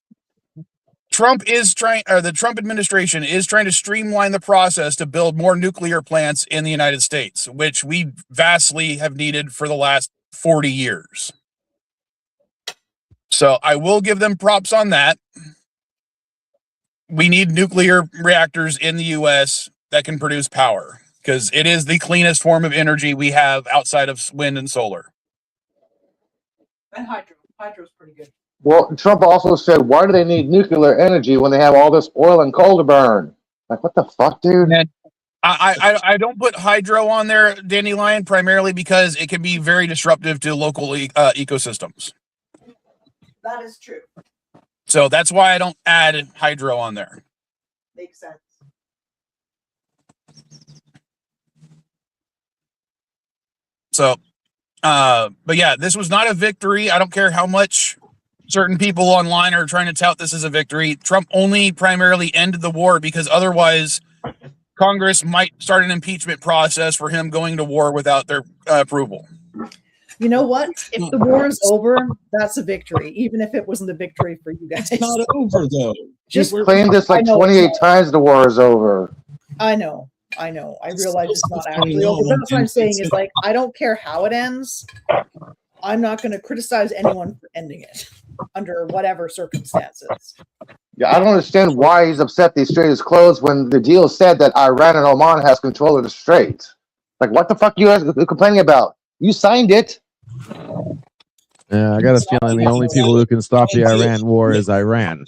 the Trump administration is trying to streamline the process to build more nuclear plants in the United States, which we vastly have needed for the last 40 years. So I will give them props on that. We need nuclear reactors in the U.S. that can produce power because it is the cleanest form of energy we have outside of wind and solar. And hydro. Hydro's pretty good. Well, Trump also said, why do they need nuclear energy when they have all this oil and coal to burn? Like, what the fuck, dude? And I don't put hydro on there, Dandelion, primarily because it can be very disruptive to local ecosystems. That is true. So that's why I don't add hydro on there. Makes sense. So, but yeah, this was not a victory. I don't care how much certain people online are trying to tout this as a victory. Trump only primarily ended the war because otherwise Congress might start an impeachment process for him going to war without their approval. You know what? If the war is over, that's a victory, even if it wasn't a victory for you guys. It's not over, though. Just claimed this like 28 times the war is over. I know. I realize it's not actually over. That's what I'm saying is, like, I don't care how it ends. I'm not going to criticize anyone for ending it under whatever circumstances. Yeah, I don't understand why he's upset the Strait is closed when the deal said that Iran and Oman has control of the Strait. Like, what the fuck are you guys complaining about? You signed it. Yeah, I got a feeling the only people who can stop the Iran war is Iran.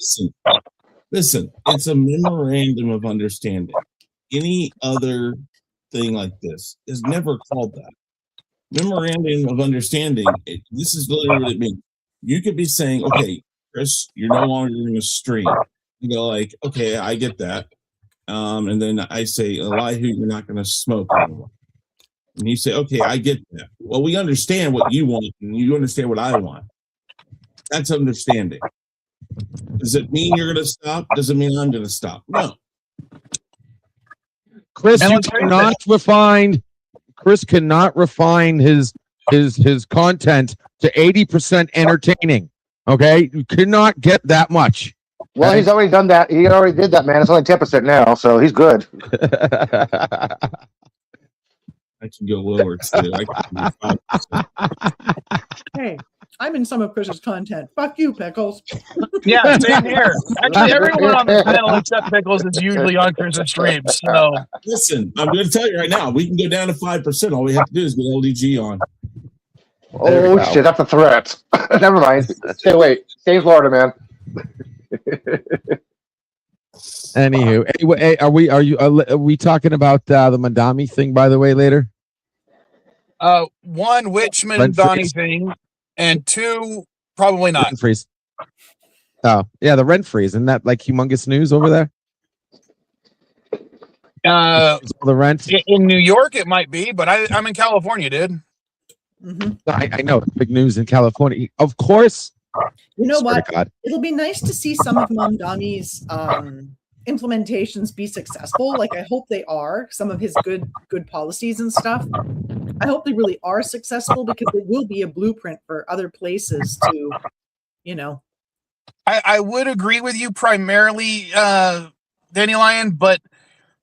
Listen, it's a memorandum of understanding. Any other thing like this is never called that. Memorandum of understanding, this is literally what it means. You could be saying, okay, Chris, you're no longer going to stream. You go like, okay, I get that. And then I say, Elihu, you're not going to smoke anymore. And you say, okay, I get that. Well, we understand what you want, and you understand what I want. That's understanding. Does it mean you're going to stop? Does it mean I'm going to stop? No. Chris cannot refine his content to 80% entertaining. Okay, you cannot get that much. Well, he's already done that. He already did that, man. It's only 10% now, so he's good. I can go lower too. Hey, I'm in some of Chris's content. Fuck you, Pickles. Yeah, same here. Actually, everyone on the panel except Pickles is usually on Chris's streams. So listen, I'm going to tell you right now, we can go down to 5%. All we have to do is get LDG on. Oh shit, that's a threat. Never mind. Stay in Florida, man. Anywho, anyway, are we talking about the Mandami thing, by the way, later? One, which Mandami thing, and two, probably not. Rent freeze. Oh, yeah, the rent freeze. Isn't that like humongous news over there? The rent in New York, it might be, but I'm in California, dude. Mm-hmm. I know it's big news in California. Of course. You know what? It'll be nice to see some of Mamdani's implementations be successful. Like I hope they are. Some of his good policies and stuff. I hope they really are successful because it will be a blueprint for other places to, I would agree with you primarily, Dandelion, but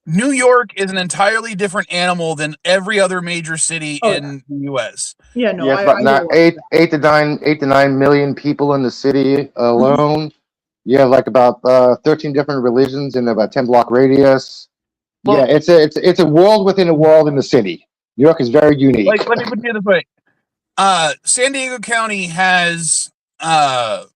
New York is an entirely different animal than every other major city in the U.S. Yeah, no, it's about eight to 9 million people in the city alone. You have like about 13 different religions in about 10-block radius. Well, yeah, it's a world within a world in the city. New York is very unique. Like, let me put it this way: San Diego County has about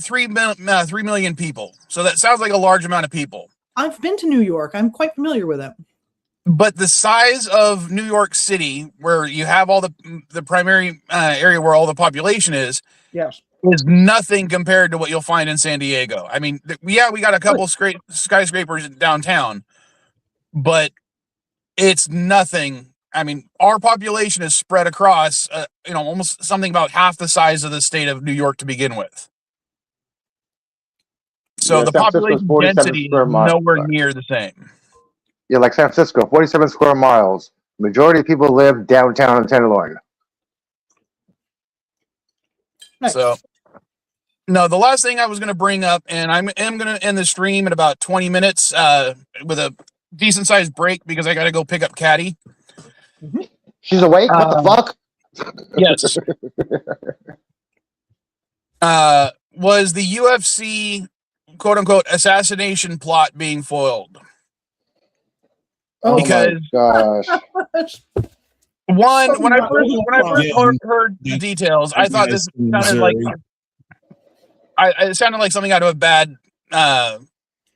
3 million people. So that sounds like a large amount of people. I've been to New York. I'm quite familiar with it. But the size of New York City, where you have all the primary area where all the population is, yes, is nothing compared to what you'll find in San Diego. I mean, we got a couple skyscrapers downtown, but it's nothing. I mean, our population is spread across, almost something about half the size of the state of New York to begin with. So the population density is nowhere near the same. Yeah, like San Francisco, 47 square miles. Majority of people live downtown in Tenderloin. Nice. So, no, the last thing I was going to bring up, and I am going to end the stream in about 20 minutes with a decent sized break because I got to go pick up Caddy. She's awake? What the fuck? Yes. Was the UFC quote unquote assassination plot being foiled? Oh because my gosh. When I first heard the details, I thought this sounded like it sounded like something out of a bad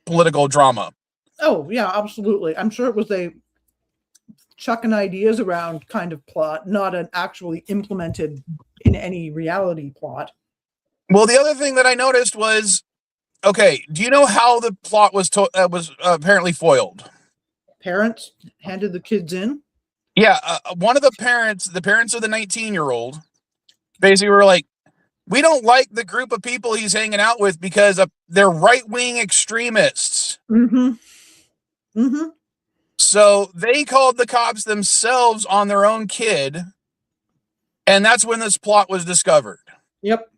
political drama. Oh yeah, absolutely. I'm sure it was a chucking ideas around kind of plot, not an actually implemented in any reality plot. Well, the other thing that I noticed was, okay, do you know how the plot was apparently foiled? Parents handed the kids in. Yeah, one of the parents of the 19-year-old, basically were like, we don't like the group of people he's hanging out with because they're right-wing extremists. So they called the cops themselves on their own kid, and that's when this plot was discovered. Yep.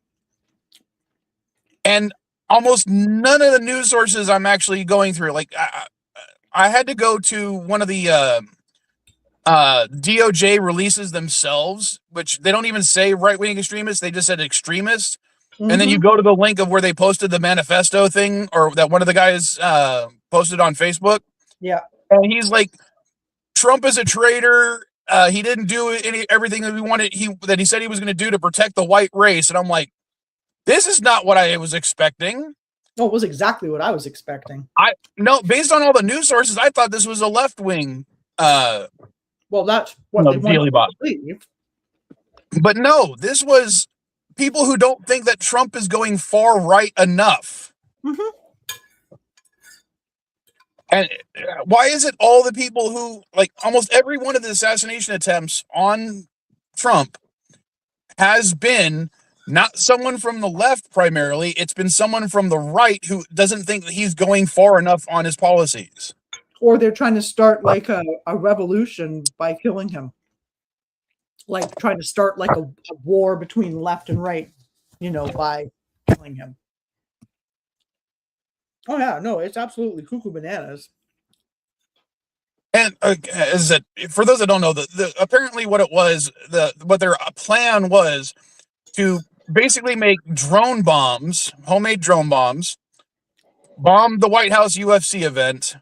And almost none of the news sources I'm actually going through, like I had to go to one of the DOJ releases themselves, which they don't even say right-wing extremists, they just said extremists. And then you go to the link of where they posted the manifesto thing, or that one of the guys posted on Facebook. Yeah. And he's like, Trump is a traitor. He didn't do everything that we wanted. That he said he was going to do to protect the white race. And I'm like, this is not what I was expecting. No, it was exactly what I was expecting. No, based on all the news sources, I thought this was a left-wing. Well, that's what they want to believe. But no, this was people who don't think that Trump is going far right enough. And why is it all the people who, like, almost every one of the assassination attempts on Trump has been not someone from the left primarily, it's been someone from the right who doesn't think that he's going far enough on his policies. Or they're trying to start like a revolution by killing him. Like trying to start like a war between left and right, by killing him. Oh yeah, no, it's absolutely cuckoo bananas. And for those that don't know, apparently what it was, what their plan was to basically make drone bombs, homemade drone bombs, bomb the White House UFC event,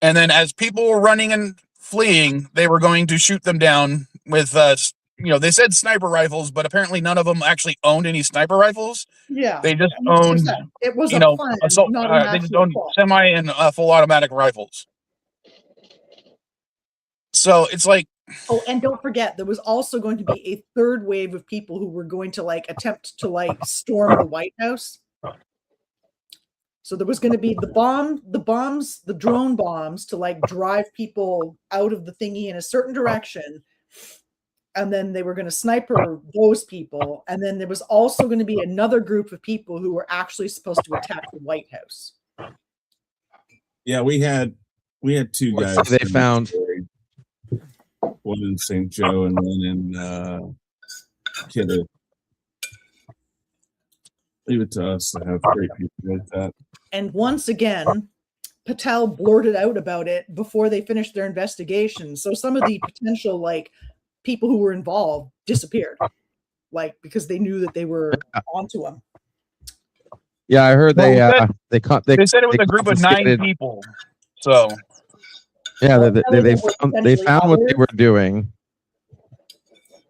and then as people were running and fleeing, they were going to shoot them down with, they said sniper rifles, but apparently none of them actually owned any sniper rifles. Yeah, they just owned, it was assault, they just owned semi and full automatic rifles. So it's like, oh, and don't forget, there was also going to be a third wave of people who were going to attempt to storm the White House. So there was going to be the drone bombs to drive people out of the thingy in a certain direction. And then they were going to sniper those people. And then there was also going to be another group of people who were actually supposed to attack the White House. Yeah, we had two Let's guys say they found- buried. One in St. Joe and one in Kidder. Leave it to us to have great people like that. And once again, Patel blurted out about it before they finished their investigation. So some of the potential like people who were involved disappeared, like because they knew that they were onto him. Yeah, I heard Well, they They said it was a group of 9 confiscated- people. So Yeah, Well, they potentially found what they others. were doing.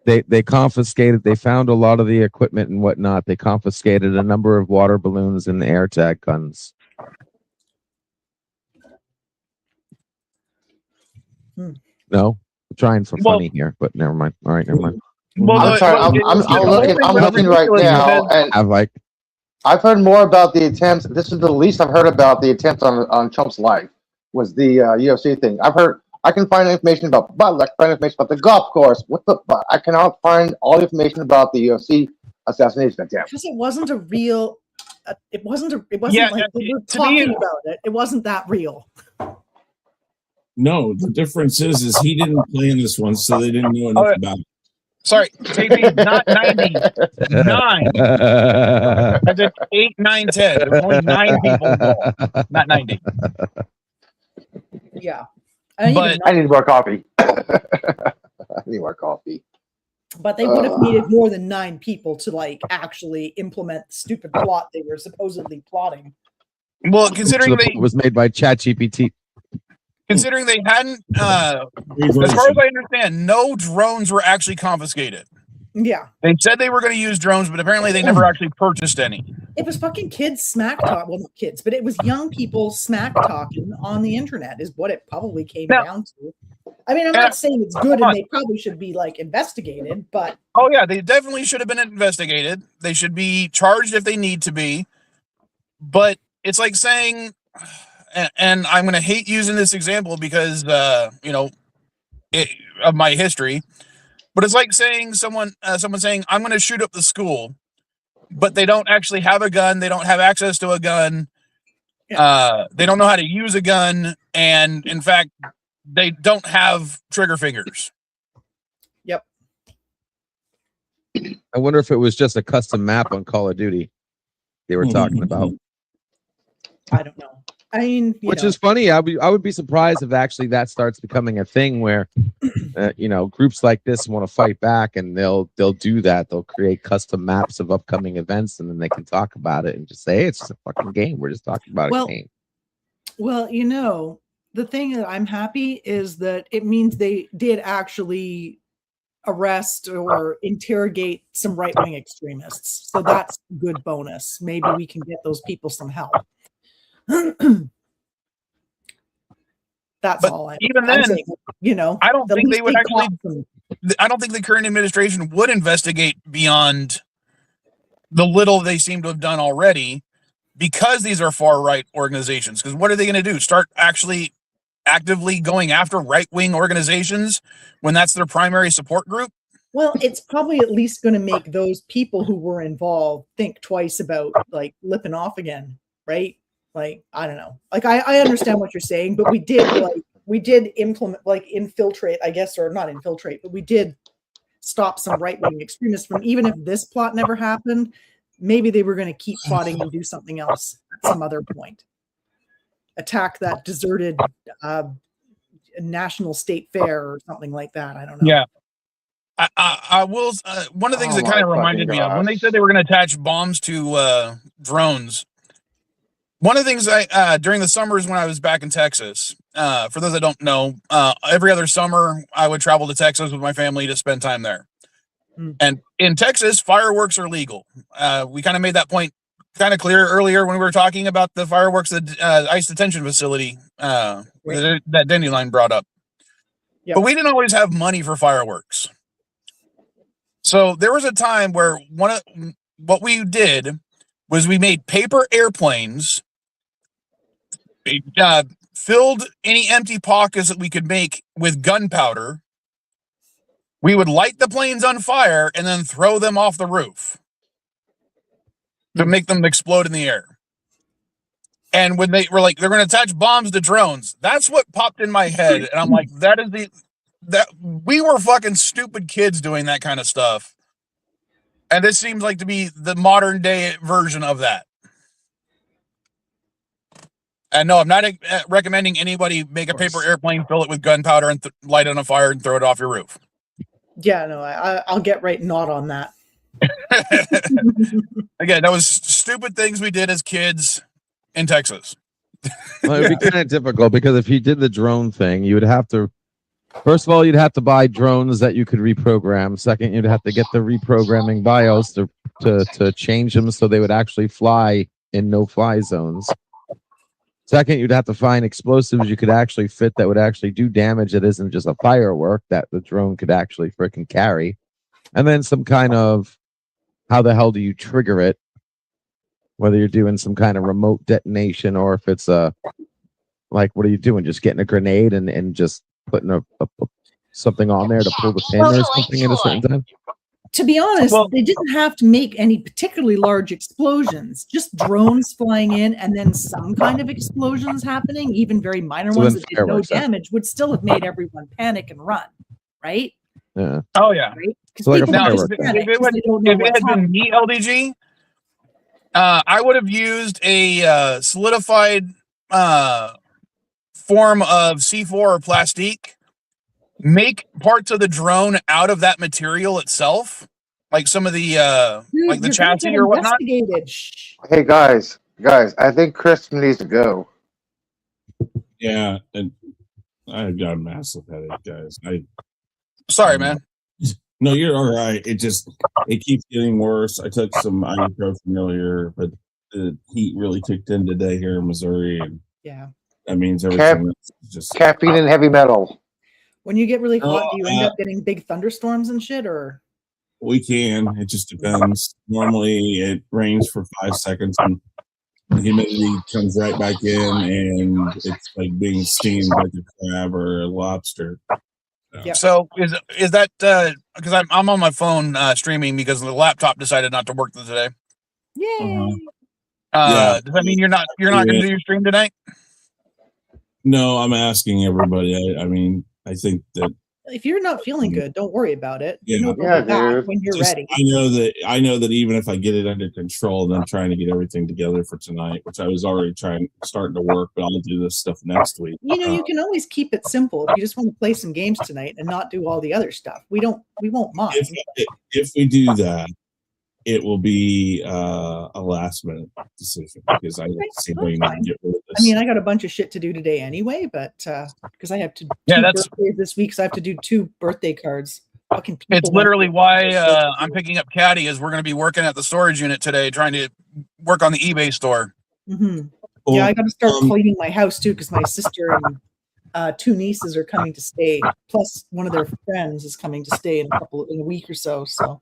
They confiscated. They found a lot of the equipment and whatnot. They confiscated a number of water balloons and air tag guns. No, I'm trying for Well- funny here, but never mind. All right, never mind. I'm sorry. I'm looking right now, and I've like I've heard more about the attempts. This is the least I've heard about the attempts on Trump's life. Was the UFC thing? I can find information about Butler. I can find information about the golf course. I cannot find all the information about the UFC assassination attempt. Because it wasn't a real. It wasn't Yeah, like we were to me- talking about it. It wasn't that real. No, the difference is he didn't play in this one, so they didn't know enough right. about it. sorry, JP, not 90, 9. I did 8, 9, 10. There was only 9 people involved, not 90. Yeah, and But- even I need more coffee. I need more coffee. but they would have needed more than 9 people to like actually implement the stupid plot they were supposedly plotting. Well, considering it was made by ChatGPT. they hadn't, as far as I understand, no drones were actually confiscated. Yeah, They said they were going to use drones, but apparently they never actually purchased any. it was fucking kids smack talk. Well, not kids, but it was young people smack talking on the internet. Is what it probably came Now- down to. I mean, I'm not saying it's good and they probably should be like investigated, but Oh yeah, they definitely should have been investigated. They should be charged if they need to be. But it's like saying, and I'm going to hate using this example because of my history. But it's like saying someone saying, "I'm going to shoot up the school," but they don't actually have a gun. They don't have access to a gun. They don't know how to use a gun, and in fact, they don't have trigger fingers. yep. I wonder if it was just a custom map on Call of Duty they were talking about. I don't know. I mean, Which is funny. I would be surprised if actually that starts becoming a thing where, groups like this want to fight back, and they'll do that. They'll create custom maps of upcoming events, and then they can talk about it and just say, "Hey, it's just a fucking game. We're just talking about a game." Well, the thing that I'm happy is that it means they did actually arrest or interrogate some right-wing extremists. So that's a good bonus. Maybe we can get those people some help. That's But all even I'm then, saying, I don't the think they least would actually. caught them. I don't think the current administration would investigate beyond the little they seem to have done already, because these are far right organizations. Because what are they going to do? Start actually actively going after right wing organizations when that's their primary support group? Well, it's probably at least going to make those people who were involved think twice about like lipping off again, right? Like, I don't know. Like, I understand what you're saying, but we did implement, like, infiltrate, I guess, or not infiltrate, but we did stop some right-wing extremists from, even if this plot never happened, maybe they were going to keep plotting and do something else at some other point. Attack that deserted national state fair or something like that. I don't know. Yeah. I will. One of the things that kind of reminded me of when they said they were going to attach bombs to drones. One of the things during the summers when I was back in Texas, for those that don't know, every other summer I would travel to Texas with my family to spend time there. And in Texas, fireworks are legal. We kind of made that point kind of clear earlier when we were talking about the fireworks at ICE detention facility that Dandelion brought up. Yep. But we didn't always have money for fireworks. So there was a time where what we did was we made paper airplanes, filled any empty pockets that we could make with gunpowder. We would light the planes on fire and then throw them off the roof to make them explode in the air. And when they were like, they're going to attach bombs to drones, that's what popped in my head. And I'm like, that we were fucking stupid kids doing that kind of stuff. And this seems like to be the modern day version of that. And no, I'm not recommending anybody make a paper airplane, fill it with gunpowder, and light it on fire and throw it off your roof. Yeah, no, I'll get right not on that. Again, that was stupid things we did as kids in Texas. Well, it would be kind of difficult because if you did the drone thing, you would have to, first of all, you'd have to buy drones that you could reprogram. Second, you'd have to get the reprogramming BIOS to change them so they would actually fly in no-fly zones. Second, you'd have to find explosives you could actually fit that would actually do damage that isn't just a firework that the drone could actually freaking carry. And then some kind of, how the hell do you trigger it? Whether you're doing some kind of remote detonation or if it's like, what are you doing? Just getting a grenade and just putting something on there to pull the pin or something at a certain time? To be honest, they didn't have to make any particularly large explosions, just drones flying in and then some kind of explosions happening, even very minor ones that did no damage, would still have made everyone panic and run, right? Yeah. Oh, yeah. Right? So like now, if it had been me, LDG, I would have used a solidified form of C4 or plastique. Make parts of the drone out of that material itself, like some of the like the chassis or whatnot. Hey guys, I think Chris needs to go. Yeah, and I've got a massive headache, guys. Sorry, man. No, you're all right. It keeps getting worse. I took some ibuprofen earlier, but the heat really kicked in today here in Missouri, and yeah, that means everything just caffeine and heavy metal. When you get really hot, do you end up getting big thunderstorms and shit, or? We can. It just depends. Normally, it rains for 5 seconds, and the humidity comes right back in, and it's like being steamed like a crab or a lobster. Yep. So is that because I'm on my phone streaming because the laptop decided not to work today? Yay! Does that mean you're not going to do your stream tonight? No, I'm asking everybody. I mean, I think that if you're not feeling good, don't worry about it. Yeah, dude. When you're ready. I know that even if I get it under control, then I'm trying to get everything together for tonight, which I was already starting to work, but I'll do this stuff next week. You know, you can always keep it simple. If you just want to play some games tonight and not do all the other stuff, we won't mind. If we do that, it will be a last minute decision because I see how you need to get rid of this. I mean, I got a bunch of shit to do today anyway, but because I have to do birthdays this week, so I have to do 2 birthday cards. It's literally why I'm picking up Caddy, is we're going to be working at the storage unit today, trying to work on the eBay store. Mm-hmm. Yeah, I got to start cleaning my house too because my sister and 2 nieces are coming to stay. Plus, one of their friends is coming to stay in a week or so. So.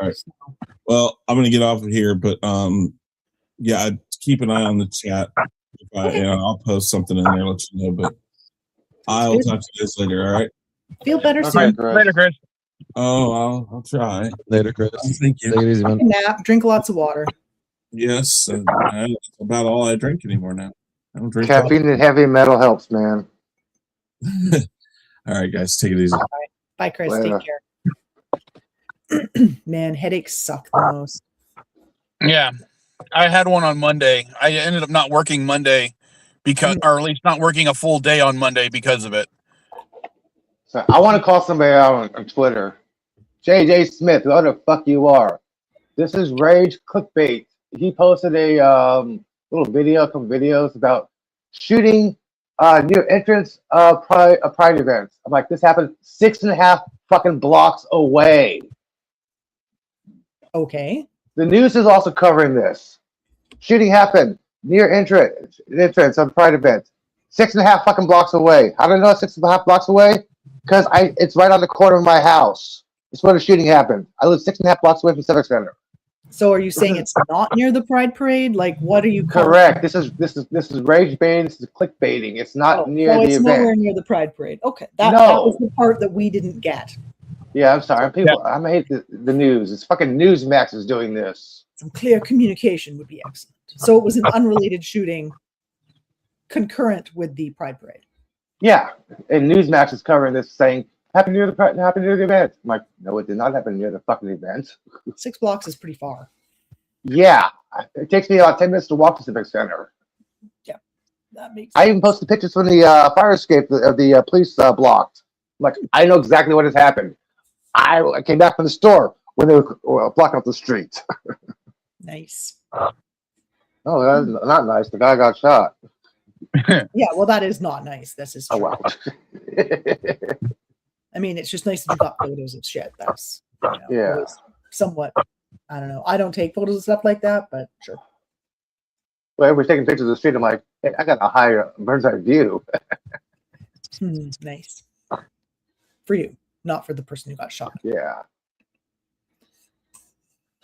All right. Well, I'm going to get off of here, but yeah, keep an eye on the chat. I'll post something in there, let you know. But I'll talk to you guys later. All right. Feel better soon. Later, Chris. Oh, I'll try. Later, Chris. Thank you. Take it easy, man. Nap. Drink lots of water. Yes, that's about all I drink anymore now. I don't drink caffeine and heavy metal helps, man. All right, guys, take it easy. Bye, Chris. Later. Take care. Man, headaches suck the most. Yeah, I had one on Monday. I ended up not working Monday because, or at least not working a full day on Monday because of it. So I want to call somebody out on Twitter. JJ Smith, who the fuck you are? This is Rage Clickbait. He posted a little video, some videos about shooting near entrance pride events. I'm like, this happened 6.5 fucking blocks away. Okay. The news is also covering this. Shooting happened near entrance of pride event. 6.5 fucking blocks away. How do I know it's 6.5 blocks away? Because it's right on the corner of my house. It's where the shooting happened. I live 6.5 blocks away from Civic Center. So are you saying it's not near the Pride Parade? Like, what are you calling Correct. This is rage baiting. This is clickbaiting. It's not near the event. It's nowhere near the Pride Parade. Okay, that was the part that we didn't get. Yeah, I'm sorry. I hate the news. It's fucking Newsmax is doing this. Some clear communication would be excellent. So it was an unrelated shooting concurrent with the Pride Parade. Yeah, and Newsmax is covering this, saying happened near the event. I'm like, no, it did not happen near the fucking event. 6 blocks is pretty far. Yeah, it takes me about 10 minutes to walk to Civic Center. Yeah, that makes. I even posted pictures from the fire escape of the police blocked. I'm like, I know exactly what has happened. I came back from the store when they were blocking up the street. Nice. Oh, that's not nice. The guy got shot. Yeah, well, that is not nice. This is true. Oh well. I mean, it's just nice that you got photos of shit. That's Yeah. always somewhat. I don't know. I don't take photos of stuff like that, but sure. Well, everybody's taking pictures of the street. I'm like, hey, I got a higher bird's eye view. Nice. For you, not for the person who got shot. Yeah.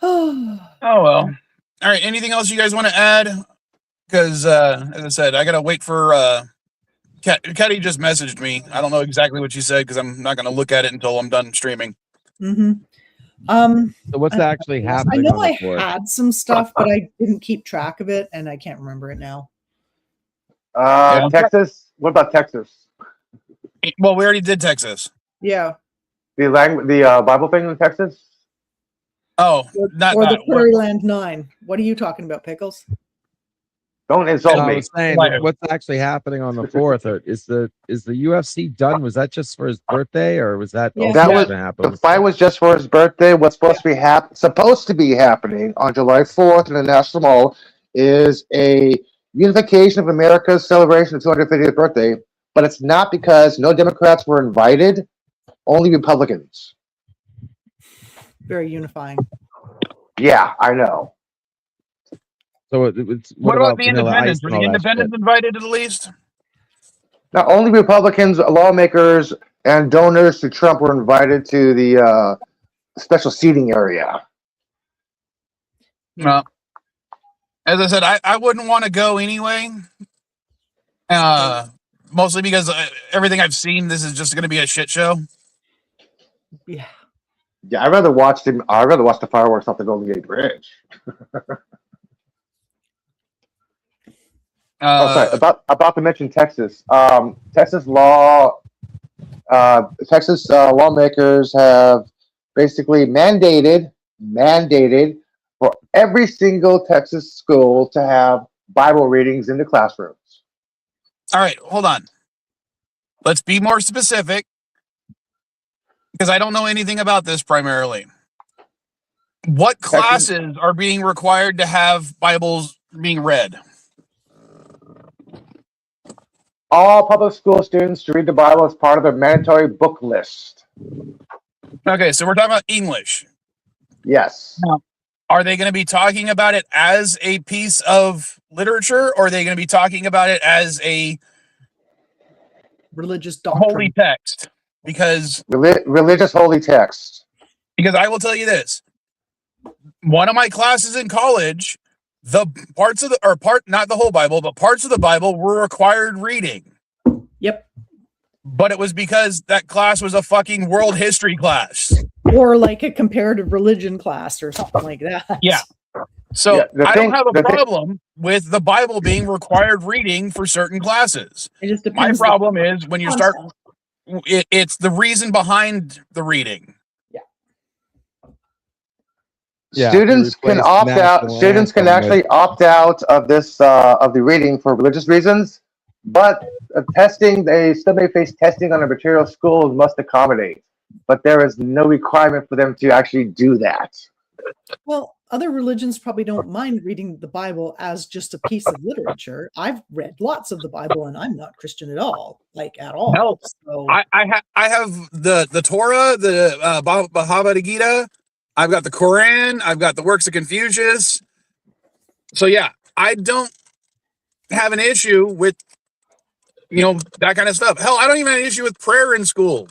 Oh, Oh well. All right. Anything else you guys want to add? Because as I said, I gotta wait for Caddy just messaged me. I don't know exactly what she said because I'm not gonna look at it until I'm done streaming. mm-hmm. So what's actually I happening? know on the I floor? had some stuff, but I didn't keep track of it, and I can't remember it now. Yeah. Texas. What about Texas? Well, we already did Texas. Yeah, The Bible thing in Texas? Oh, not or the that. Prairie Land 9. What are you talking about, Pickles? Don't No, insult I me. was saying, Right. what's actually happening on the 4th? Or is the UFC done? Was that just for his birthday, or was that Yeah. also That was- gonna happen? The fight was just for his birthday. What's supposed to be happening on July 4th in the National Mall is a unification of America's celebration of 250th birthday, but it's not because no Democrats were invited, only Republicans. Very unifying. Yeah, I know. So it's What about the Vanilla Ice independents? Were and the all that independents invited at least? Not only Republicans, lawmakers, and donors to Trump were invited to the special seating area. No. As I said, I wouldn't want to go anyway. Mostly because everything I've seen, this is just going to be a shit show. Yeah. Yeah, I'd rather watch the fireworks off the Golden Gate Bridge. Sorry. About to mention Texas. Texas lawmakers have basically mandated for every single Texas school to have Bible readings in the classrooms. All right, hold on. Let's be more specific because I don't know anything about this primarily. What classes are being required to have Bibles being read? All public school students to read the Bible as part of their mandatory book list. Okay, so we're talking about English. Yes. Are they going to be talking about it as a piece of literature, or are they going to be talking about it as a Religious doctrine. holy text? Because Religious holy text. I will tell you this. One of my classes in college, the parts of not the whole Bible, but parts of the Bible were required reading. Yep. But it was because that class was a fucking world history class. Or like a comparative religion class or something like that. Yeah. So Yeah, I don't have a problem with the Bible being required reading for certain classes. It just My depends. problem is when you start, content. it's the reason behind the reading. Yeah, Students can replace opt out. national Students can anthem with- actually opt out of this of the reading for religious reasons, but testing, they still may face testing on the material schools must accommodate. But there is no requirement for them to actually do that. Well, other religions probably don't mind reading the Bible as just a piece of literature. I've read lots of the Bible, and I'm not Christian at all, like at all. No. So, I have the Torah, the Bhagavad Gita. I've got the Quran. I've got the works of Confucius. So yeah, I don't have an issue with that kind of stuff. Hell, I don't even have an issue with prayer in school.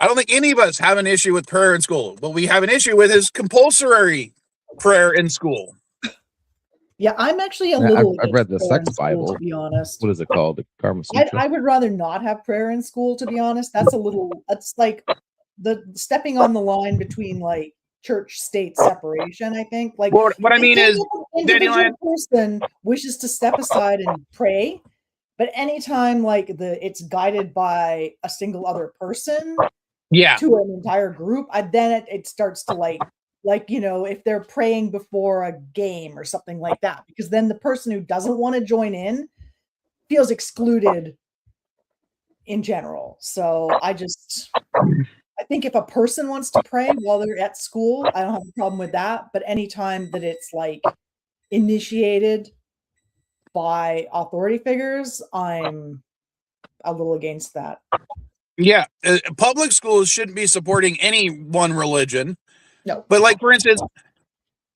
I don't think any of us have an issue with prayer in school. What we have an issue with is compulsory prayer in school. yeah, I'm actually a Yeah, little. I've read the against prayer sex in school, Bible. to be honest. What is it called? The Karma Sutra. I would rather not have prayer in school, to be honest. That's a little. That's like the stepping on the line between like church state separation. I think like What I mean if is, an individual Dandelion, person wishes to step aside and pray, but anytime like it's guided by a single other person yeah, to an entire group, then it starts to like if they're praying before a game or something like that, because then the person who doesn't want to join in feels excluded in general. So I think if a person wants to pray while they're at school, I don't have a problem with that. But anytime that it's like initiated by authority figures, I'm a little against that. yeah. Public schools shouldn't be supporting any one religion. No. But like, for instance,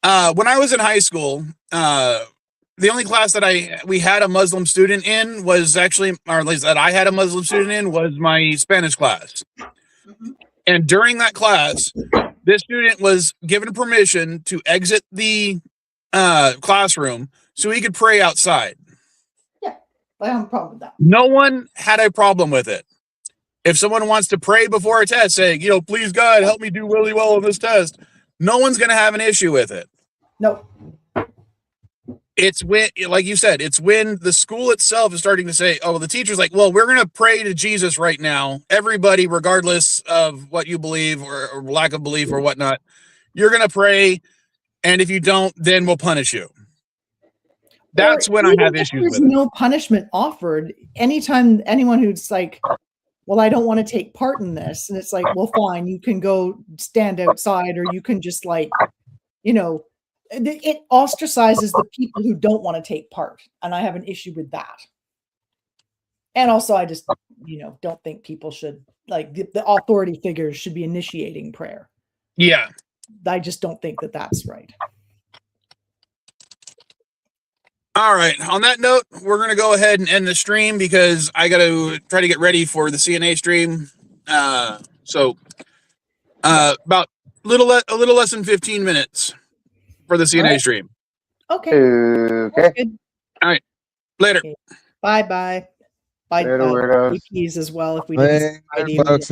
when I was in high school, the only class that we had a Muslim student in was actually, or at least that I had a Muslim student in, was my Spanish class. Mm-hmm. And during that class, this student was given permission to exit the classroom so he could pray outside. Yeah, I don't have a problem with that. No one had a problem with it. If someone wants to pray before a test, saying, please God, help me do really well on this test, no one's going to have an issue with it. No. It's when, like you said, it's when the school itself is starting to say, oh, well, the teacher's like, well, we're going to pray to Jesus right now. Everybody, regardless of what you believe or lack of belief or whatnot, you're going to pray. And if you don't, then we'll punish you. That's when I have issues with it. There's no punishment offered. Anytime anyone who's like, well, I don't want to take part in this. And it's like, well, fine, you can go stand outside, or you can just like, it ostracizes the people who don't want to take part. And I have an issue with that. And also, I just, don't think people should, like, the authority figures should be initiating prayer. Yeah. I just don't think that that's right. All right. On that note, we're going to go ahead and end the stream because I got to try to get ready for the CNA stream. So about a little less than 15 minutes for the CNA stream. Okay. Okay. All right. Later. Okay. Bye. Bye, Later, weirdos. as well. If we didn't. Folks.